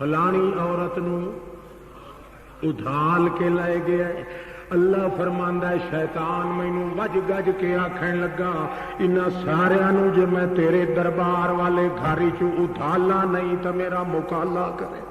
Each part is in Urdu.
فلانی عورت نو ادھال کے لے گیا. اللہ فرماندا ہے شیطان مینوں وج گج کے آکھن لگا انہاں ساریاں نو جے میں تیرے دربار والے گھر چ ادھالا نہیں تو میرا مکالا کرے.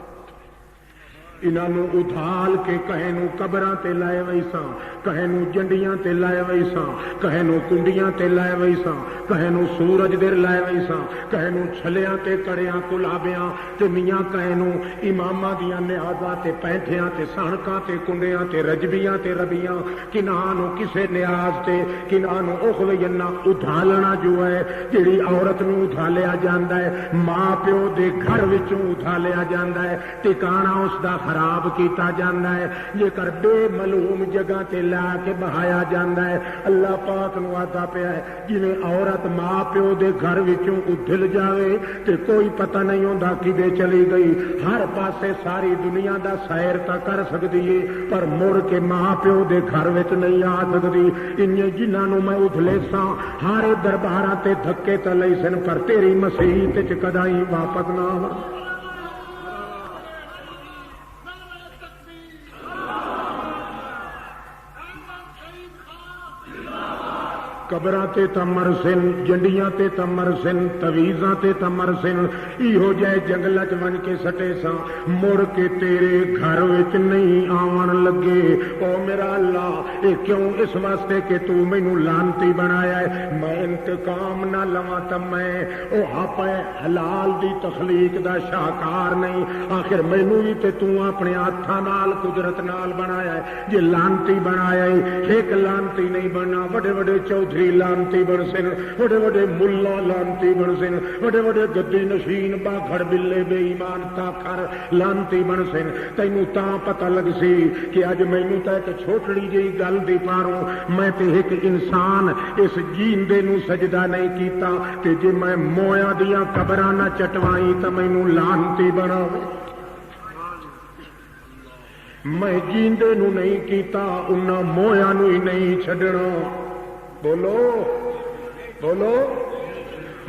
انہاں نو ادھال کے کہے نو قبراں تے لائے ویساں, کہے نو جنڈیاں تے لائے ویساں, کہے نو کنڈیاں تے لائے ویساں, کہے نو سورج دے لائے ویساں, کہے نو چھلیاں تے کڑیاں کلابیاں تے میاں کہے نو اماماں دیاں نیازاں تے پینٹھیاں تے سانکاں تے کنڈیاں تے رجبیاں تے ربیاں. کنہاں نو کسے نیاز تے کنہاں نو اخوینا ادھالنا جو ہے جڑی عورت نو ادھالیا جاندا ہے ماں پیو دے گھر وچوں ادھالیا جاندا ہے, ٹکانا اس دا خراب کیتا جاندا ہے, جے کر بے معلوم جگہ تے لا کے بہایا جاندا ہے. اللہ پاک نو آتا پیا ہے جویں عورت ماں پیو دے گھر وچوں ادھل جاوے تے کوئی پتہ نہیں ہوندا کدے چلی گئی, ہر پاسے ساری دنیا دا سیر تا کر سکدی ہے پر مڑ کے ماں پیو دے گھر وچ نہیں آ سکدی. انہیں جنہاں نو میں ادھلے ساں ہارے درباراں تے دھکے تے لئی سن پر تیری مسیت وچ کدائی واپس نہ آواں. قبراں تے تمر سن, جنڈیاں تے تمر سن, تویزاں تے تمر سن, ایہو جے جنگلاں چ ون کے سٹے ساں مڑ کے تیرے گھر وچ نہیں آون لگے. او میرا اللہ اے کیوں؟ اس واسطے کہ تو مینوں لعنتی بنایا ہے. میں انتقام نہ لواں تے میں او آپ حلال دی تخلیق دا شاہکار نہیں. آخر مینوں بھی تے تو اپنے ہاتھاں نال قدرت نال بنایا ہے. جے لعنتی بنایا ہے ایک لعنتی نہیں بننا, بڑے بڑے چودھری لانتی بن سن, بڑے بڑے ملا لانتی بن سن, بڑے بڑے گدی نشین باگھڑ بلے بے ایمان تاخر لانتی بن سن. تینوں تاں پتہ لگ سی کہ اج مینوں تے ایک چھوٹڑی جی گل دی پاروں میں تے ایک انسان اس جیندے نو سجدہ نہیں کیتا تے جے میں مویا دیاں قبراں نہ چٹوائی تے مینوں لانتی بناوے. میں جیندے نو نہیں کیتا انہاں مویا نو ہی نہیں چھڈنا. بولو بولو,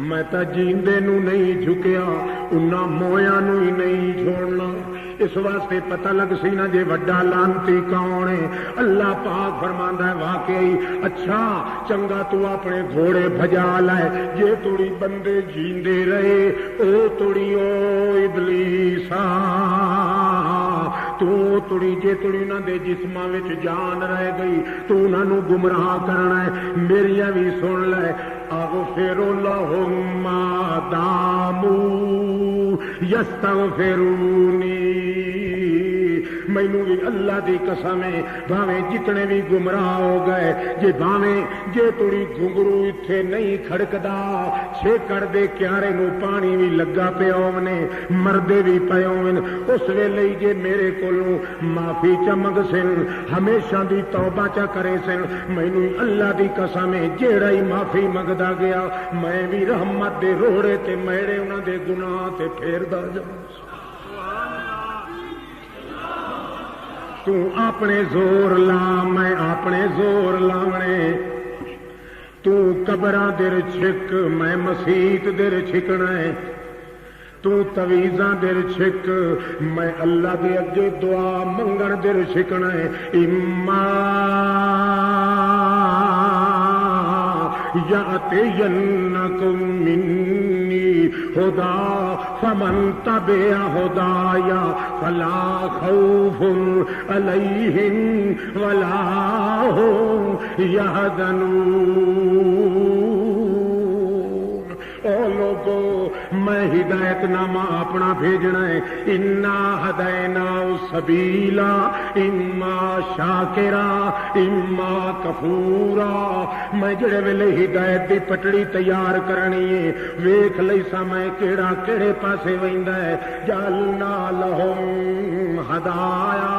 میں تا جیندے نو نہیں جھکیا انہاں مویا نو ہی نہیں چھوڑنا. اس واسطے پتہ لگ سی نا جے وڈا لانتی کون ہے. اللہ پاک فرماندا ہے واقعی اچھا چنگا تو اپنے گھوڑے بھجا لائے جے توڑی بندے جیندے رہے او توڑی او ابلیسا تو تڑی جے تڑی انہاں دے جسماں وچ جان رہ گئی تو انہاں نو گمراہ کرنا ہے. میریاں بھی سن لے اغفر لہم ما داموا یستغفرونی. مینوں بھی اللہ دی قسم ہے بھاویں جتنے بھی گمراہ ہو گئے جے بھاویں جے تڑی گھنگرو ایتھے نہیں کھڑکدا چھیکڑ دے کیارے نو پانی بھی لگا پیا ہونے مردے بھی پے ہون اس ویلے جے میرے کولوں معافی چمگ سن ہمیشہ دی توبہ چا کرے سن مینوں اللہ دی قسم ہے جیڑا ہی معافی منگدا گیا میں بھی رحمت دے روڑے تے میڑے انہاں دے گناہ تے پھیردا جاواں. تو اپنے زور لا میں اپنے زور لاونے, تو قبراں در چھک میں مسیت در چھکنا ہے, تو تویزاں در چھک میں اللہ دے اگے دعا منگن در چھکنا ہے. اما یاتینکم منی ہدا فمن تبع ہدایا فلا خوف علیہم ولا هم یحزنون. او لوگو میں ہدایت نامہ اپنا بھیجنا ہے. انا ہدینا سبیلا اما شاکرا اما کفورا. میں جڑے ویلے ہدایت دی پٹڑی تیار کرنی ہے ویکھ لئی سا میں کیڑا کیڑے پاسے ویندا ہے. جعلنا لہم ہدایا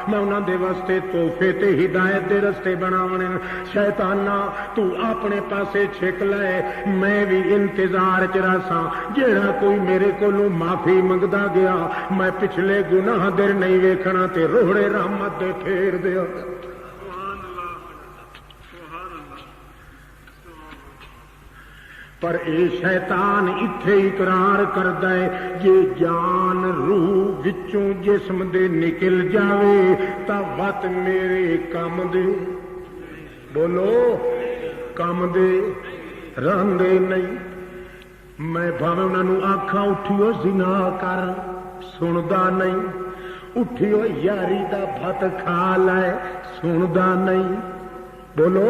میں انہاں دے واسطے تحفے تے ہدایت دے رستے بناونے. شیطاناں تو اپنے پاسے چھک لے میں بھی انتظار چ رہساں جیڑا کوئی میرے کولوں معافی منگدا گیا میں پچھلے گناہ در نہیں ویکھنا تے روڑے رحمت دے پھیر دیا. پر اے شیطان اتھے اقرار کردا ہے جے جان روح وچوں جسم دے نکل جاوے تا وت میرے کم دے بولو کم دے رہندے نہیں. میں بھاویں انہاں نوں آکھاں اٹھیو زنا کر سندا نہیں, اٹھیو یاری دا بھت کھا لے سندا نہیں. بولو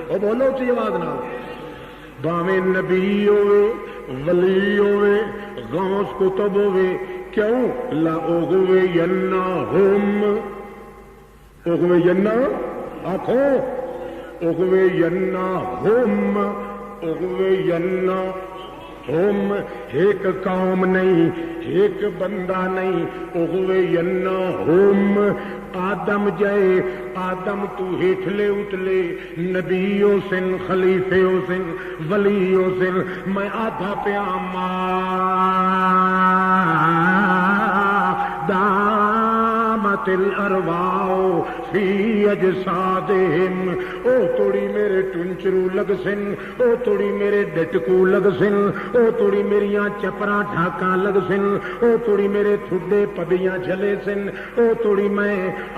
او بولو اچھی آواز نال. باویں نبی ہوئے ولی ہوئے غوث کتب ہوئے کیوں لا اغوے ینہ ہم اغوے ینہ آکھو اغوے ینہ ہم اغوے ینہ ہم ایک قوم نہیں ایک بندہ نہیں اغوے ینہ ہم آدم جائے آدم تو ہیٹھلے اتلے نبی ہو سن خلیفے ہو سن ولی ہو سن میں آدھا پیاما دامت الارواح فی اجسادہم. او توڑی میرے ٹنچرو لگ سن, او توڑی میرے ڈٹکو لگ سن, او توڑی میریاں چپراں ڈھاکاں لگ سن, او توڑی میرے تھڈے پدیاں جھلے سن, او توڑی میں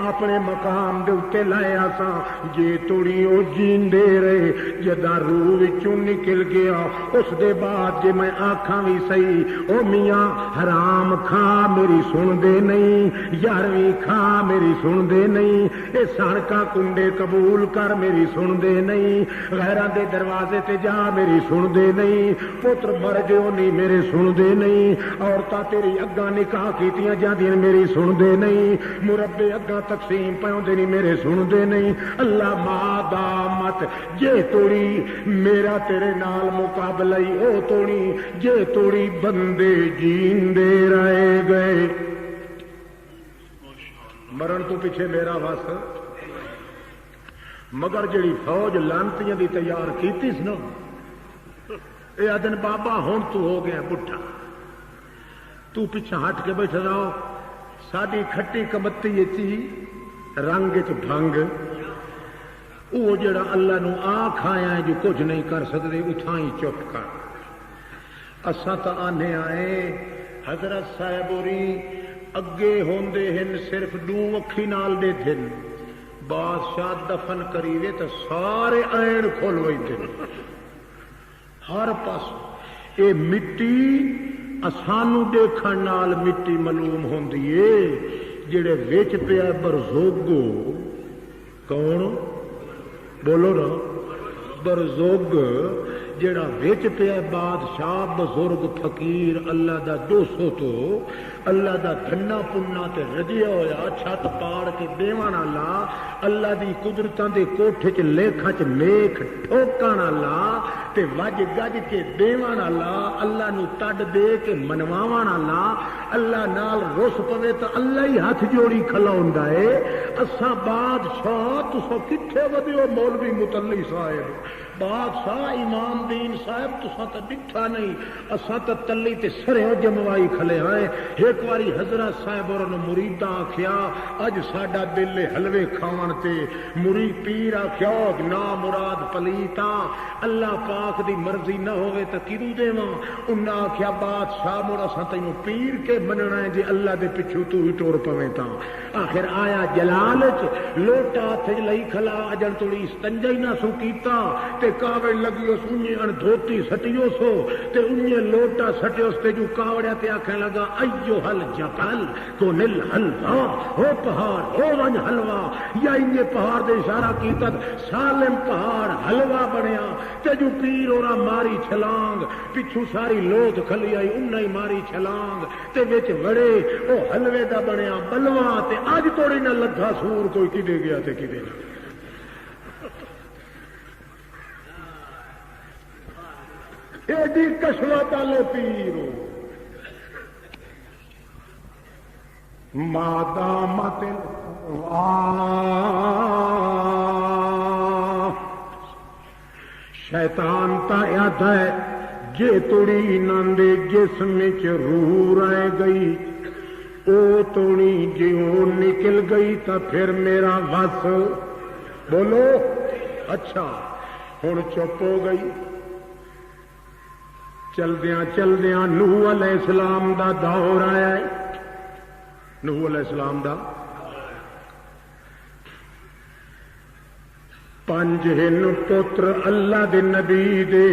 اپنے مقام دے اتے لایا سا جے توڑی او جیندے رہے جدا روح وچوں نکل گیا اس دے بعد جے میں آکھاں وی صحیح او میاں حرام کھا میری سن دے نہیں, یارویں کھا میری سن دے نہیں, اے سڑکاں کنڈے قبول کر میری سن دے نہیں, غیراں دے دروازے تے جا میری سن دے نہیں, پتر مر گئے نہیں میرے سن دے نہیں, عورتاں تیری اگاں نکاح کیتیاں جاندیاں میری سن دے نہیں, مربے اگاں تقسیم پیوندے نہیں میرے سن دے نہیں. اللہ مادامت جے توڑی میرا تیرے نال مقابلہ ہی او توڑی جے توڑی بندے جیندے رہ گئے. مرن تو پیچھے میرا وس مگر جڑی فوج لانتیاں دی تیار کیتی سی نا اے آدن بابا ہن تو ہو گیا بٹھا, تو پیچھے ہٹ کے بیٹھا رہو, ساری کھٹی کمتی اچھی رنگ چ بھنگ وہ جڑا اللہ نو آکھ آیا ہے جو کچھ نہیں کر سکتے اتھائی چپ کر. اساں تا آنے آئے حضرت صاحب ہوری اگے ہوندے ہن صرف دو اکھی نال دے دن بادشاہ دفن کریوے تو سارے این کھول ویندے ہر پاس. اے مٹی اسانو دیکھن نال مٹی معلوم ہوندی ہے جڑے وچ پیا برزوگو کون بولو نا برزوگ جڑا وچ پیا بادشاہ بزرگ فقیر اللہ دا 200 تو اللہ دا دھنا پنا تے رجیا ہویا چھت پاڑ کے دیوان والا اللہ دی قدرتاں دے کوٹھے چ لیکھاں چ میکھ ٹھوکان والا تے وج گج کے دیوان والا اللہ نو تڈ دے کے منواون والا اللہ نال رس پوے تو اللہ ہی ہاتھ جوڑی کھلاوندا ہے. اساں بادشاہ تساں کتھے ودیو مولوی متلی صاحب بادشاہ امام دین صاحب تساں تے ڈٹھا نہیں اساں تے تلی تے سرے جموائی کھلے ہیں. ایک واری حضرت صاحب اور مریداں آکھیا اج ساڈا دل حلوے کھاون تے مرید پیر آکھیا نا مراد پلیتاں اللہ پاک دی مرضی نہ ہوئے تے کدوں دیواں. انہاں آکھیا بادشاہ مڑ اساں تینوں پیر کے مننا ہے جے اللہ دے پچھوں تو ہی ٹور پویں تاں. آخر آیا جلال چ لوٹا ہتھ لئی کھلا اجن توڑی استنجا ہی نہ سو کیتا تے کاوڑ لگیو سونی ان دھوتی سٹیو سو تے انہی لوٹا سٹیو تے جو کاوڑیا تے آکھن لگا ایو حل جبل کو نل حلوا ہو پہاڑ ہو ون حلوا یا انہی پہاڑ دے اشارہ کیتا سالم پہاڑ حلوا بنیا تے جو پیر اورا ماری چھلانگ پچھو ساری لوت کھلی آئی انہی ماری چھلانگ تے وچ وڑے او حلوے دا بنیا بلوا تے اج توڑی نہ لگا سور کوئی کدے گیا تے کدے نہ. ایڈی کشمت والے پیرو مادامت شیطان تا یاد ہے جے توڑی ناندے جسم چ روح رہ گئی او توڑی جیوں نکل گئی تا پھر میرا وس بولو. اچھا ہن چپ ہو گئی چلدیاں چلدیاں نوح علیہ السلام دا دور آیا ہے. نوح علیہ السلام دا 5 ہن پتر اللہ دے نبی دے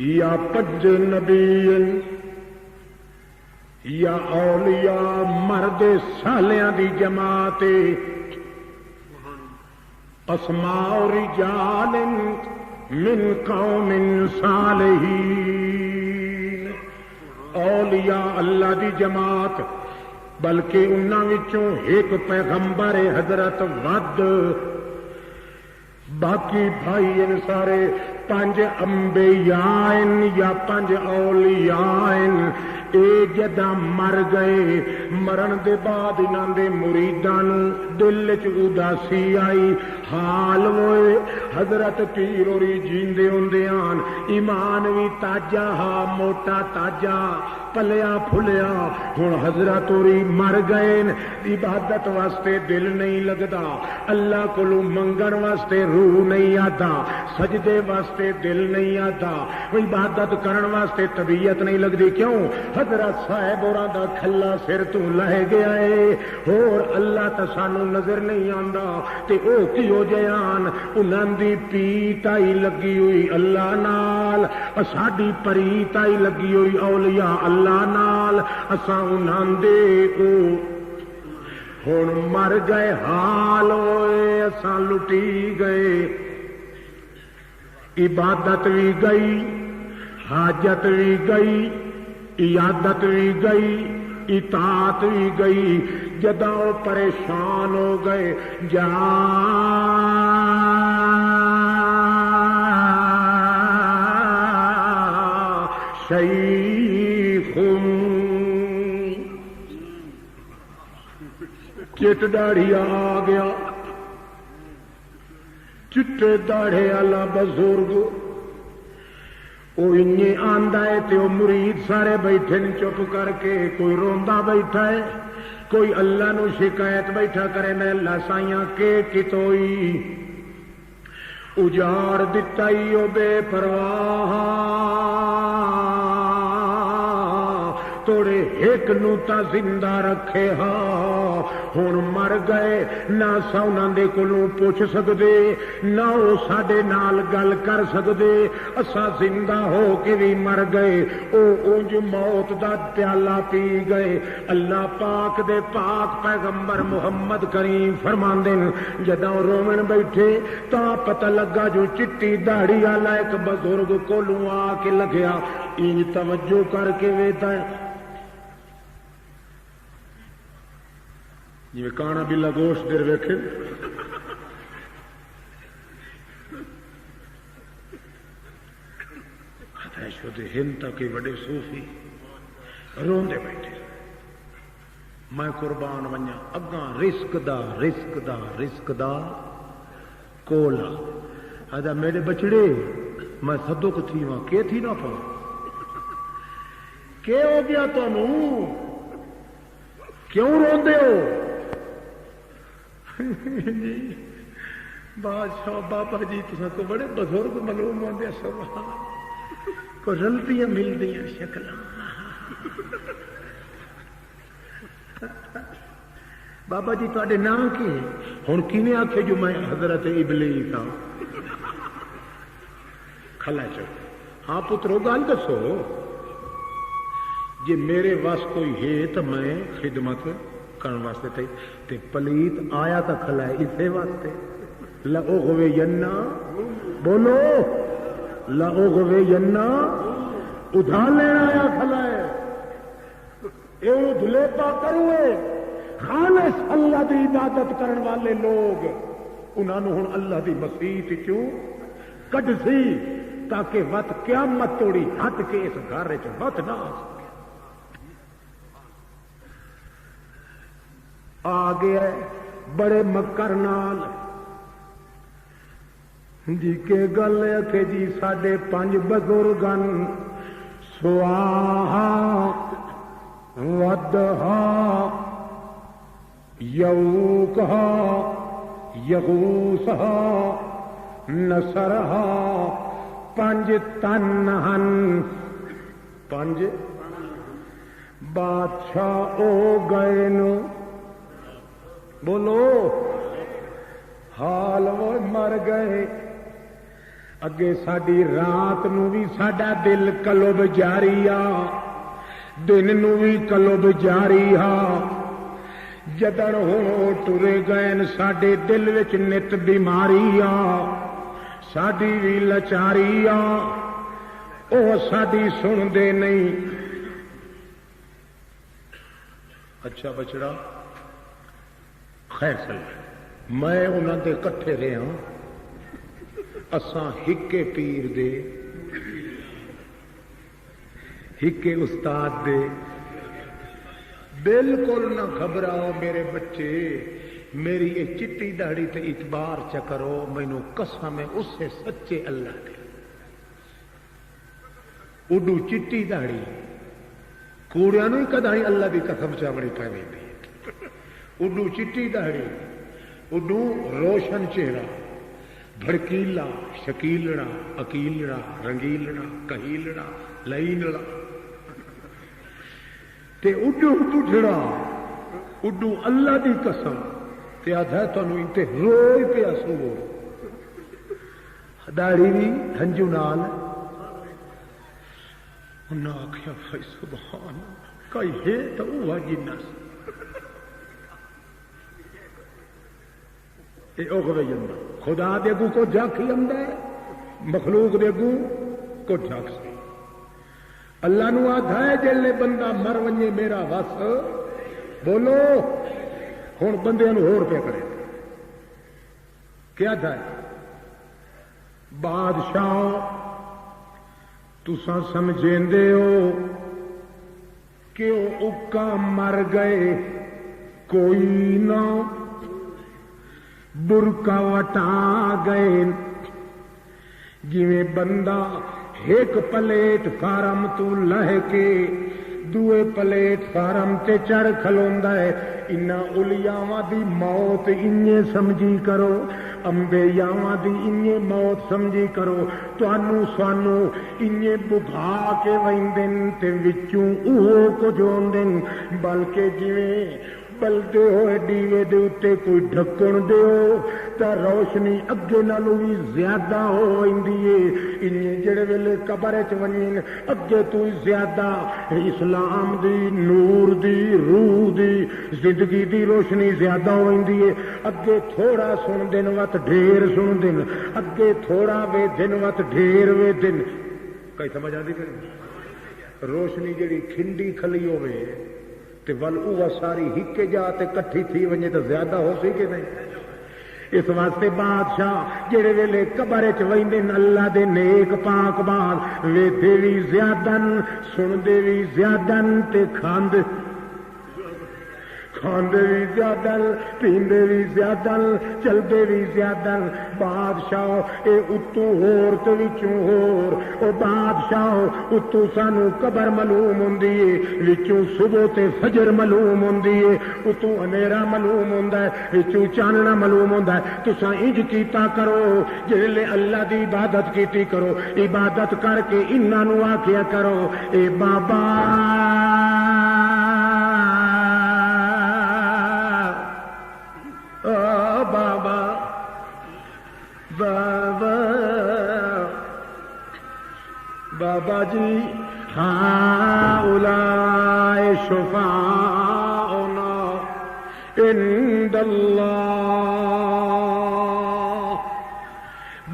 یا 5 نبی یا اولیاء مرد سالیاں دی جماعت اسماء رجال من قوم صالحین. اولیاء اللہ دی جماعت بلکہ انہاں وچوں ایک پیغمبر حضرت ود باقی بھائی ان سارے 5 انبیاء یا 5 اولیاء. اے جداں مر گئے مرن دے بعد انہاں دے مریداں نوں دل وچ اداسی آئی. حال ہوئے حضرت پیر ہوری جیندے ہوندیاں ایمان وی تاجا ہا موٹا تاجا پلیا پھلیا. ہن حضرت ہوری مر گئے عبادت واسطے دل نہیں لگدا اللہ کولوں منگن واسطے روح نہیں آتا سجدے واسطے دل نہیں آتا عبادت کرن واسطے طبیعت نہیں لگدی. کیوں؟ حضرت صاحب ہوراں دا کھلا سر تو لہ گیا ہے اور اللہ تا سانو نظر نہیں آندا تے او کیو جیان انہاں دی پیتائی لگی ہوئی اللہ نال ساڈی پریتائی لگی ہوئی اولیاء اللہ نال اساں انہاں دے او ہن مر گئے حال ہوئے اساں لٹی گئے. عبادت بھی گئی حاجت بھی گئی عیادت بھی گئی اطاعت بھی گئی. جدوں پریشان ہو گئے جا شیخ چٹ داڑھی آ گیا چٹے داڑھے والا بزرگ وہ آندا ہے تے وہ مرید سارے بیٹھے چپ کر کے کوئی روندا بیٹھا ہے کوئی اللہ نو شکایت بیٹھا کرے میں اللہ سائیاں کے کتوئی اجاڑ دتا ہی او بے پرواہ توڑے ایک نوتا زندہ رکھے ہاں. ہن مر گئے نہ سونا دے کولوں پوچھ سکدے نہ او ساڈے نال گل کر سکدے اساں زندہ ہو کے بھی مر گئے. او اونج موت دا پیالہ پی گئے. اللہ پاک دے پاک پیغمبر محمد کریم فرماندے جدوں رومن بیٹھے تاں پتہ لگا جو چٹی داڑھی والا ایک بزرگ کولوں آ کے لگیا انج توجہ کر کے ویتا ہے جی کانا بلا گوشت دیر ویکھے ہند تک بڑے صوفی روندے بیٹھے میں قربان ونجا اگاں رزق دا رزق دا رزق دا کولا آدھا میرے بچڑے میں صدق تھی وہاں کہ تھی نہ پا کہ ہو گیا تمہوں کیوں روندے ہو بادشاہ بابا جی تساں کو بڑے بزرگ معلوم ہوندے سبحان کو رلتیاں ملدیاں شکلاں بابا جی تواڈے نام کی ہن کیویں آکھے جو میں حضرت ابلیس ہاں کھلا چو ہاں پترو گل دسو جی میرے واس کوئی ہے تو میں خدمت کرنے واسطے تے پلیت آیا تو کھلا ہے اسے واسطے لأغوی یننا بولو لأغوی یننا ادھار لینا آیا کھلا ہے یہ دھلے پا کروے خالص اللہ دی عبادت کرن والے لوگ انہوں نے ہن اللہ دی مسیح کیوں کڈ سی تاکہ وت قیامت توڑی ہٹ کے اس گھر چ وت نہ آ گیا بڑے مکر نال جی کے گل ہے جی ساڈے 5 بزرگن سواہا ودہا یعوقہا یغوثہا نصرہا پنج تن ہن پنج بادشاہ او گئے نو بولو حال وہ مر گئے اگے ساڈی رات نو بھی ساڈا دل کلب جاری آ دن نو بھی کلب جاری آ جدڑ ہو ٹرے گئے ساڈے دل وچ نت بیماری آ ساڈی بھی لچاری آ او ساڈی سن دے نہیں اچھا بچڑا خیر صلی میں انہاں دے کٹھے رہا اساں ہکے پیر دے ہکے استاد دے بالکل نہ گھبراؤ میرے بچے میری یہ چٹی داڑھی تے اعتبار چ کرو مینوں قسم ہے اس سے سچے اللہ دے اڈو چٹی داڑھی کوڑیاں نوں کدائی اللہ دی قسم چاوڑی پہ ویندی اڈو چٹی داڑھی اڈو روشن چہرہ بھڑکیلا شکیلڑا اکیلڑا رنگیلڑا کہیلڑا لئیلڑا تے اڈو بڈھڑا اڈو اللہ دی قسم تے آدھا تانوں انتے روئے پیا سو داڑھی بھی ہنجو نال انہاں آکھیا بھائی سبحان کئی ہے تو وہ جنہ سے خدا دے گو کو جھک ہی آمدا ہے مخلوق دے گو کو جھک سی اللہ نو آدھا ہے جلے بندہ مر ونجے میرا وس بولو ہن بندے نو ہور پہ کرے کیا تھا بادشاہ تساں سمجھیندے ہو کہ وہ اکا مر گئے کوئی نہ برکا وٹا گئے جویں بندہ ایک پلیٹ فارم تو لہ کے دوے پلیٹ فارم تے چڑھ کھلوندا ہے انہاں اولیاواں دی موت انجے سمجھی کرو انبیاءاں دی انجے موت سمجھی کرو تانوں سانوں انجے بگھا کے ویندن تے وچوں اوہ کچھ ہوندن بلکہ جویں بلدے ہوئے دیوے دے اتے کوئی ڈھکن دیو تا روشنی اگے نالوں بھی زیادہ ہو ویندی ہے انہیں جڑے ویلے قبر وچ ونجن اگے تو زیادہ اسلام دی نور دی روح دی زندگی دی روشنی زیادہ ہو ویندی ہے اگے تھوڑا سن دن وت ڈھیر سن دن اگے تھوڑا وے دن وت ڈھیر وے دن کئی سمجھ آندی پئی روشنی جڑی کھنڈی کھلی ہوے تے ول اوہ ساری ہکے جا تے کٹھی تھی ونجے تو زیادہ ہو سی کہ نہیں اس واسطے بادشاہ جڑے ویلے قبر وچ ویندن اللہ دے نیک پاک باغ ویندے وی زیادہ سندے وی زیادہ تے کھاندے بھی زیادہ پیندے بھی زیادہ چلدے بھی زیادہ بادشاہ اے اتو ہور تے وچوں ہور او بادشاہ اتو سانو قبر معلوم ہوندی ہے وچوں صبح تے فجر معلوم ہوندی ہے اتو اندھیرا معلوم ہوندا ہے وچوں چاننا معلوم ہوندا ہے تساں انج کیتا کرو جڑے اللہ دی عبادت کیتی کرو عبادت کر کے انہاں نوں آکھیا کرو اے بابا بابا بابا بابا جی ہؤلاء شفاعنا عند اللہ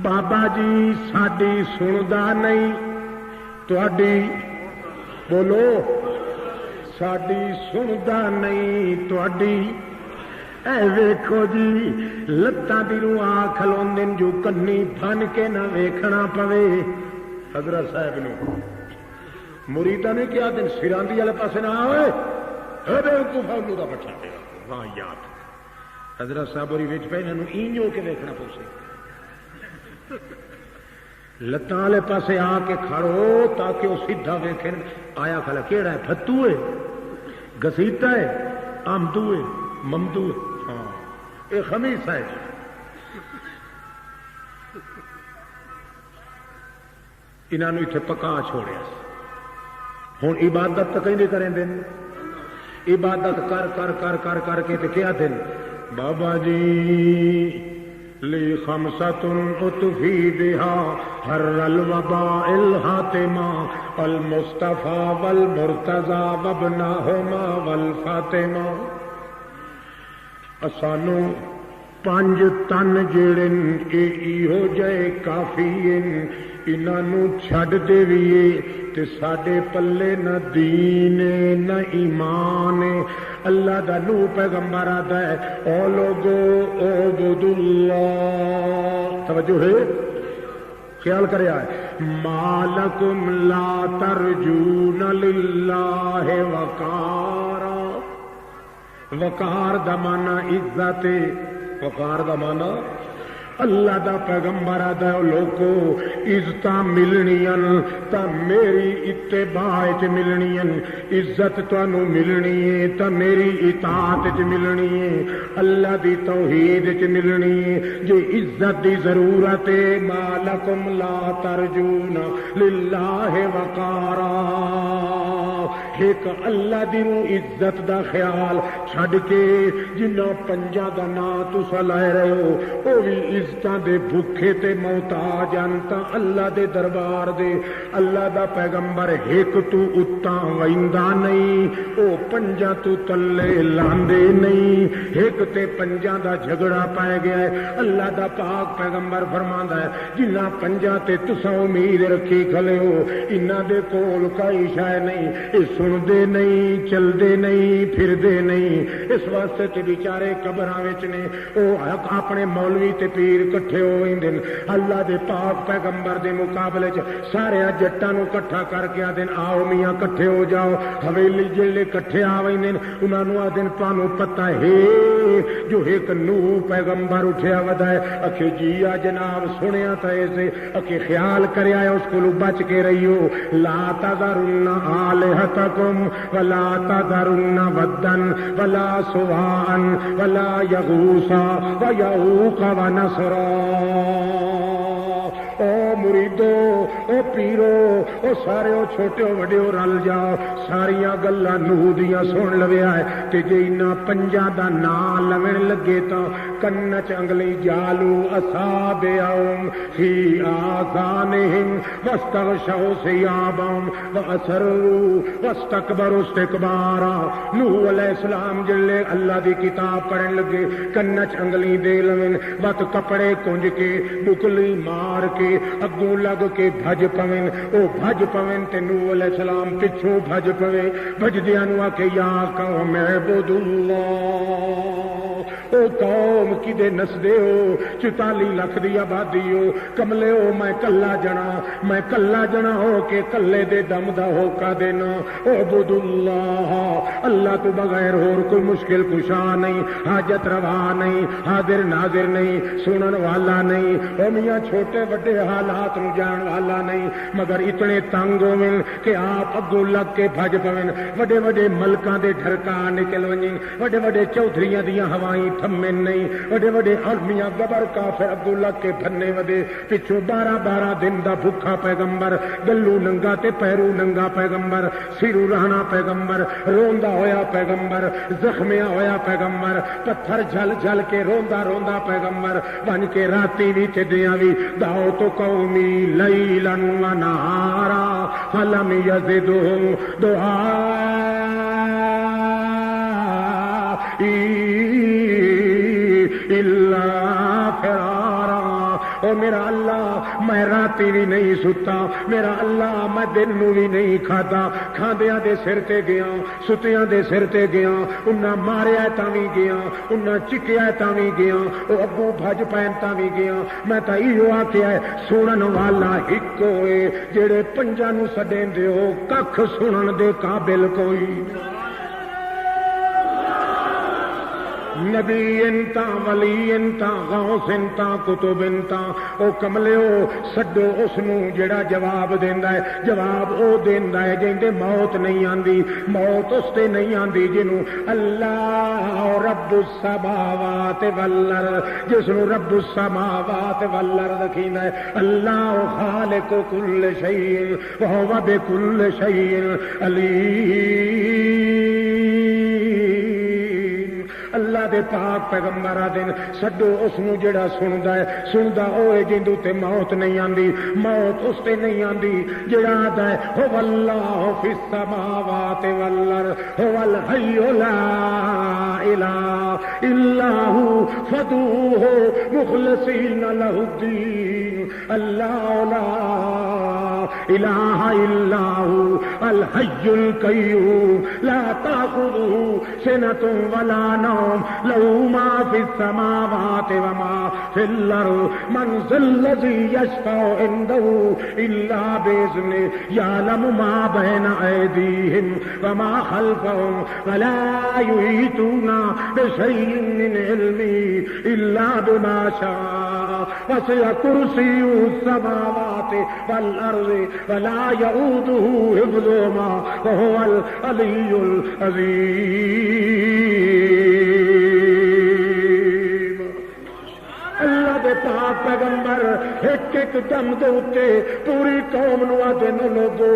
بابا جی ساڈی سندا نہیں تہاڈی بولو ساڈی سندا نہیں تہاڈی اے ویکھو جی لتاں دی روح کھلوندن جو کنی بن کے نہ ویکھنا پوے حضرت صاحب نے مریداں نے کیا دن سراندی والے پاسے نہ آوے اے بیوقوفا انہوں دا بچا دے واہ یاد حضرت صاحب ہوری وچ پے انہاں نوں اینج ہو کے ویکھنا پوسے لتاں والے پاسے آ کے کھڑو تاکہ وہ سیدھا ویکھن آیا کھلا کیڑا ہے پھتو ہے گسیتا ہے آمدو ہے ممدو ہے ہاں یہ خمیس ہے انہوں نے اتنے پکا چھوڑیا ہوں عبادت تو کہیں کریں دن عبادت کر کر کر کر کر کے کیا دن بابا جی لی خمسۃ اطفی بہا حر الوباء الحاتمہ المصطفیٰ والمرتضیٰ وابنہما والفاطمہ سانو 5 تن جڑے ایہو جے کافی انہوں چھڈ دیویے تے ساڈے پلے نہ دین نہ ایمان اللہ دا نور پیغمبر آتا ہے او لوگو اعبدوا اللہ توجہ ہے خیال کرے آئے ما لکم لا ترجون للہ وقارا وقار دا معنی عزت وقار دا معنی اللہ دا پیغمبر آدھا لوگو عزت ملنیاں تا میری اتباع چ ملنیاں عزت تانو ملنی ہے تا میری اطاعت چ ملنی ہے اللہ دی توحید چ ملنی ہے جو عزت دی ضرورت ہے ما لکم لا ترجون للہ وقارا ایک اللہ دی عزت دا خیال چھڈ کے جنہ 5 دا نام تسا لے رہے ہو وہ بھی عزتاں دے بھوکے تے محتاج انتا اللہ دے دربار دے اللہ دا پیغمبر ایک تو اتاں ویندا نہیں او 5 تو تلے لاندے نہیں ایک تے 5 دا جھگڑا پائے گیا ہے اللہ دا پاک پیغمبر فرماندا ہے جنہ 5 تے تساں امید رکھی کھلے ہو انہاں دے کول کوئی شے نہیں اے سندے نہیں چلدے نہیں پھردے نہیں اس واسطے تے بیچارے قبراں وچ نے او اپنے مولوی تے پیر کٹھے ہوئے دن اللہ دے پاک پیغمبر دے مقابلے چ سارے جٹاں نو کٹھا کر کے آدن آؤ میاں کٹھے ہو جاؤ حویلی جلے کٹھے آویں دن انہاں نو آدن تانوں پتہ ہے جو ایک نوح پیغمبر اٹھیا ودا ہے اکھے جیا جناب سنیا تے ایسے اکھے خیال کریا اس کو بچ کے رہیو لا تذرن الہتکم ولا تذرن ودن ولا سواعا ولا یغوث ویعوق ونسرا او مریدو او پیرو او سارے او چھوٹے او وڈے او رل جاؤ ساریاں گلاں نوح دیاں سن لویا ہے تے جے انہاں 5 دا نام لوین لگے تا کن چ انگلی جالو اصابعہم فی آذانہم واستغشوا ثیابہم واسروا واستکبروا استکبارا نوح علیہ السلام جلے اللہ دی کتاب پڑھن لگے کن چ انگلی دے لوین وت کپڑے کنج کے بکلی مار کے اگوں لگ کے بھج پویں او بھج پویں تے نوح علیہ السلام پچھوں بھج پویں بھجدیاں نو آکھے یا قوم اعبدوا اللہ او قوم کدے نسدے ہو 44 لاکھ دی آبادی ہو کملے ہو میں کلا جنا ہو کے کلے دے دم دا ہوکا دینا اعبدوا اللہ اللہ تو بغیر اور کوئی مشکل کشا نہیں حاجت روا نہیں حاضر ناظر نہیں سنن والا نہیں او میاں چھوٹے بڑے حالات نو جان والا نہیں مگر اتنے تنگ ہوئیں کہ آپ اگوں لگ کے بھج پویں وڈے وڈے ملکاں دے ڈھرکا نکل ونجیں وڈے وڈے چودھریاں دیاں ہوائیں تھمیں نہیں وڈے وڈے عالمیاں گبر کافر اگوں لگ کے بھنے ودے پچھوں 12 دن دا بھوکھا پیغمبر گلو ننگا تے پیرو ننگا پیغمبر سرو رہنا پیغمبر روندا ہویا پیغمبر زخمیا ہویا پیغمبر پتھر جھل جھل کے روندا پیغمبر بن کے راتی بھی تے دیاں بھی دعو تو قومی لیلا و نہارا فلم یزدہم الا فرارا او میرا اللہ میں راتی بھی نہیں ستا میرا اللہ میں دن نو بھی نہیں کھادا کھاندیاں دے سر تے گیا ستیاں دے سر تے گیا انہاں ماریا تاں وی گیا انہاں چکیا تاں وی گیا او اگوں بھج پین تاں وی گیا میں تاں ایہو آکھیا ہے سنن والا ہک ہوئے جڑے 5 نو سڈیندے ہو ککھ سنن دے قابل کوئی نبی انتا ولی انتا غوث انتا کتب انتا او کملیو سڈو اس نو جڑا جواب دیندا ہے جواب او دیندا ہے جیندے موت نہیں آندی موت اس تے نہیں آندی جنوں اللہ رب السماوات والارض جس نو رب السماوات والارض کیندا ہے اللہ خالق کل شیء وهو بكل شیء علیم اللہ دے پاک پیغمبر دن سڈو اس نو جڑا سندا اوے جندو تے موت نہیں آندی موت اس تے نہیں آندی جڑا آندا ہے هو اللہ فی السماوات والارض هو الحی لا الہ الا هو فادعوه مخلصین له الدین اللہ لا الہ الا هو الحی القیوم لا تأخذه سنة ولا نوم له ما في السماوات وما في الأرض من ذا الذي يشفع عنده إلا بإذنه يعلم ما بين أيديهم وما خلفهم ولا يحيطون بشيء من علمه إلا بما شاء وسع كرسيه السماوات والأرض ولا يؤوده حفظهما وهو العلي العظيم اللہ دے پاک پیغمبر ایک ایک دم دے اتے پوری قوم نو آدھے نو لوگو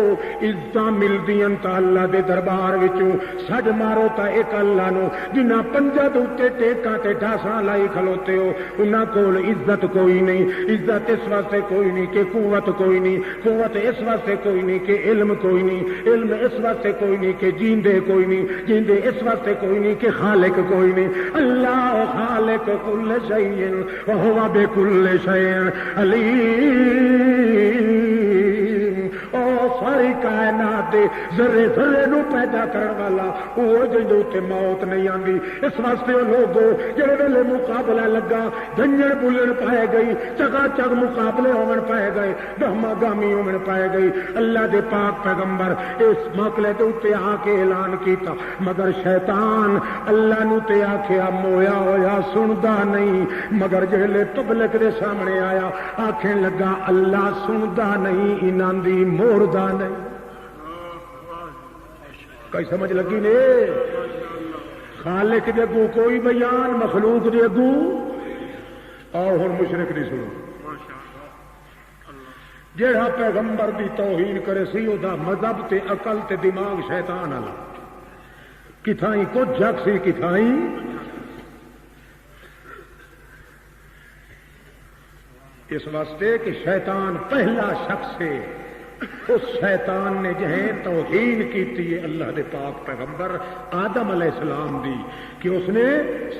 عزت ملدیاں تا اللہ دے دربار وچوں سڈ مارو تا ایک اللہ نو جنہ پنجا دے اتے ٹیکاں تے ڈھاساں لائی کھلوتے ہو انہاں کول عزت کوئی نہیں عزت اس واسطے کوئی نہیں کہ قوت کوئی نہیں قوت اس واسطے کوئی نہیں کہ علم کوئی نہیں علم اس واسطے کوئی نہیں کہ جیندے کوئی نہیں جیندے اس واسطے کوئی نہیں کہ خالق کوئی نہیں اللہ خالق کل شیء وهو بكل شيء علیم او ساری کائنات دے ذرے ذرے نو پیدا کرن والا او جدوں تے موت نہیں آندی اس واسطے او لوگو جڑے ویلے مقابلہ لگا جنجڑ بلن پائے گئی چگا چگ مقابلے ہون پائے گئے گہما گامی ہون پائے گئی اللہ دے پاک پیغمبر اس مقلے تے اوتے آ کے اعلان کیتا مگر شیطان اللہ نو تے آکھیا مویا ہویا سندا نہیں مگر جڑے پبلک دے سامنے آیا آکھن لگا اللہ سندا نہیں انہاں دی موڑدا نہیں کوئی سمجھ لگی نے خالق دے اگوں کوئی بیان مخلوق دے اگوں اور ہن مشرک دی سنو جیڑا پیغمبر دی توہین کرے سی او دا مذہب تے عقل تے دماغ شیطان والا کتھائیں کچھ جگ سی کتھائیں اس واسطے کہ شیطان پہلا شخص ہے اس شیطان نے جہے توہین کی اللہ دے پاک پیغمبر آدم علیہ السلام دی کہ اس نے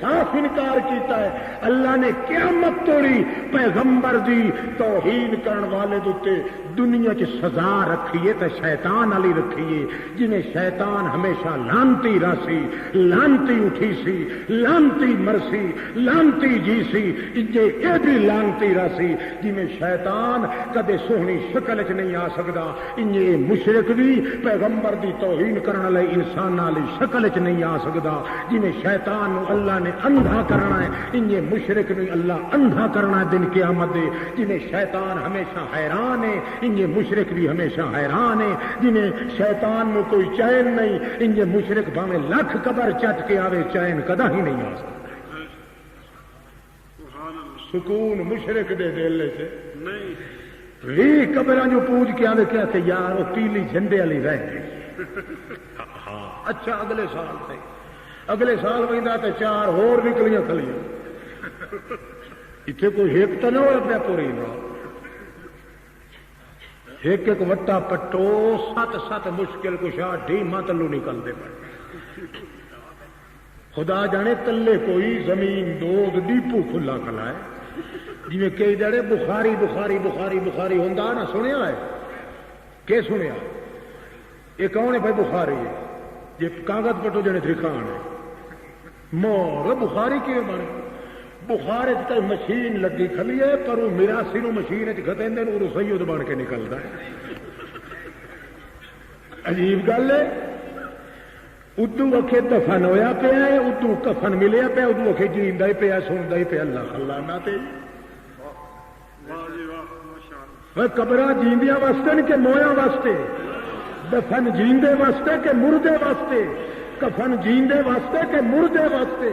صاف انکار کیتا ہے اللہ نے قیامت توڑی پیغمبر دی توہین کرن والے دوتے دنیا کی سزا رکھیے تو شیطان علی رکھیے جنہیں شیطان ہمیشہ لانتی راسی لانتی اٹھی سی لانتی مرسی لانتی جی سی یہ بھی لانتی راسی جنہیں شیطان کدے سونی شکل چ نہیں آ سکتا انہیں مشرک بھی پیغمبر دی توہین کرنے لئے انسان والی شکل چ نہیں آ سکتا جنہیں شیطان نو اللہ نے اندھا کرنا ہے انہیں مشرک نو اللہ اندھا کرنا ہے دن قیامت دے جنہیں شیطان ہمیشہ حیران ہے انہیں مشرک بھی ہمیشہ حیران ہے جنہیں شیطان میں کوئی چین نہیں انہیں مشرک بھاویں لاکھ قبر چٹ کے آوے چین کدا ہی نہیں آ سکتا سکون مشرک دے دل سے نہیں قبراں جو پوج کے آوے کیا کہ یار وہ پیلی جھنڈے والی رہ گئی ہاں اچھا اگلے سال وہدا تو چار ہور نکلیاں کھلیاں اتنے کوئی ایک تو نہ ہو پیا پوری نہ ایک ایک وٹا پٹو سات سات مشکل کشا ڈیما تلو نکلتے پڑے خدا جانے تلے کوئی زمین دو ڈیپو کھلا کھلا ہے جی کئی جڑے بخاری بخاری بخاری بخاری ہوں نہ سنیا ہے کہ سنیا یہ کون ہے بھائی بخاری ہے جی کاغذ پٹو جڑے دکھان ہے مور بخاری کی بنے بخار چ مشین لگی کھلی ہے پر وہ میراسی نو مشین چتے وہ سید بن کے نکلتا ہے عجیب گل ہے ادو وکھے دفن ہویا پیا ہے، ادو کفن ملیا پیا، ادو وکھے جیندا ہی پیا، سندا ہی پیا. اللہ اللہ نہ تے قبراں جیندیاں واسطے کہ مویاں واسطے، دفن جیندے واسطے کہ مردے واسطے، کفن جیندے واسطے کہ مردے واسطے.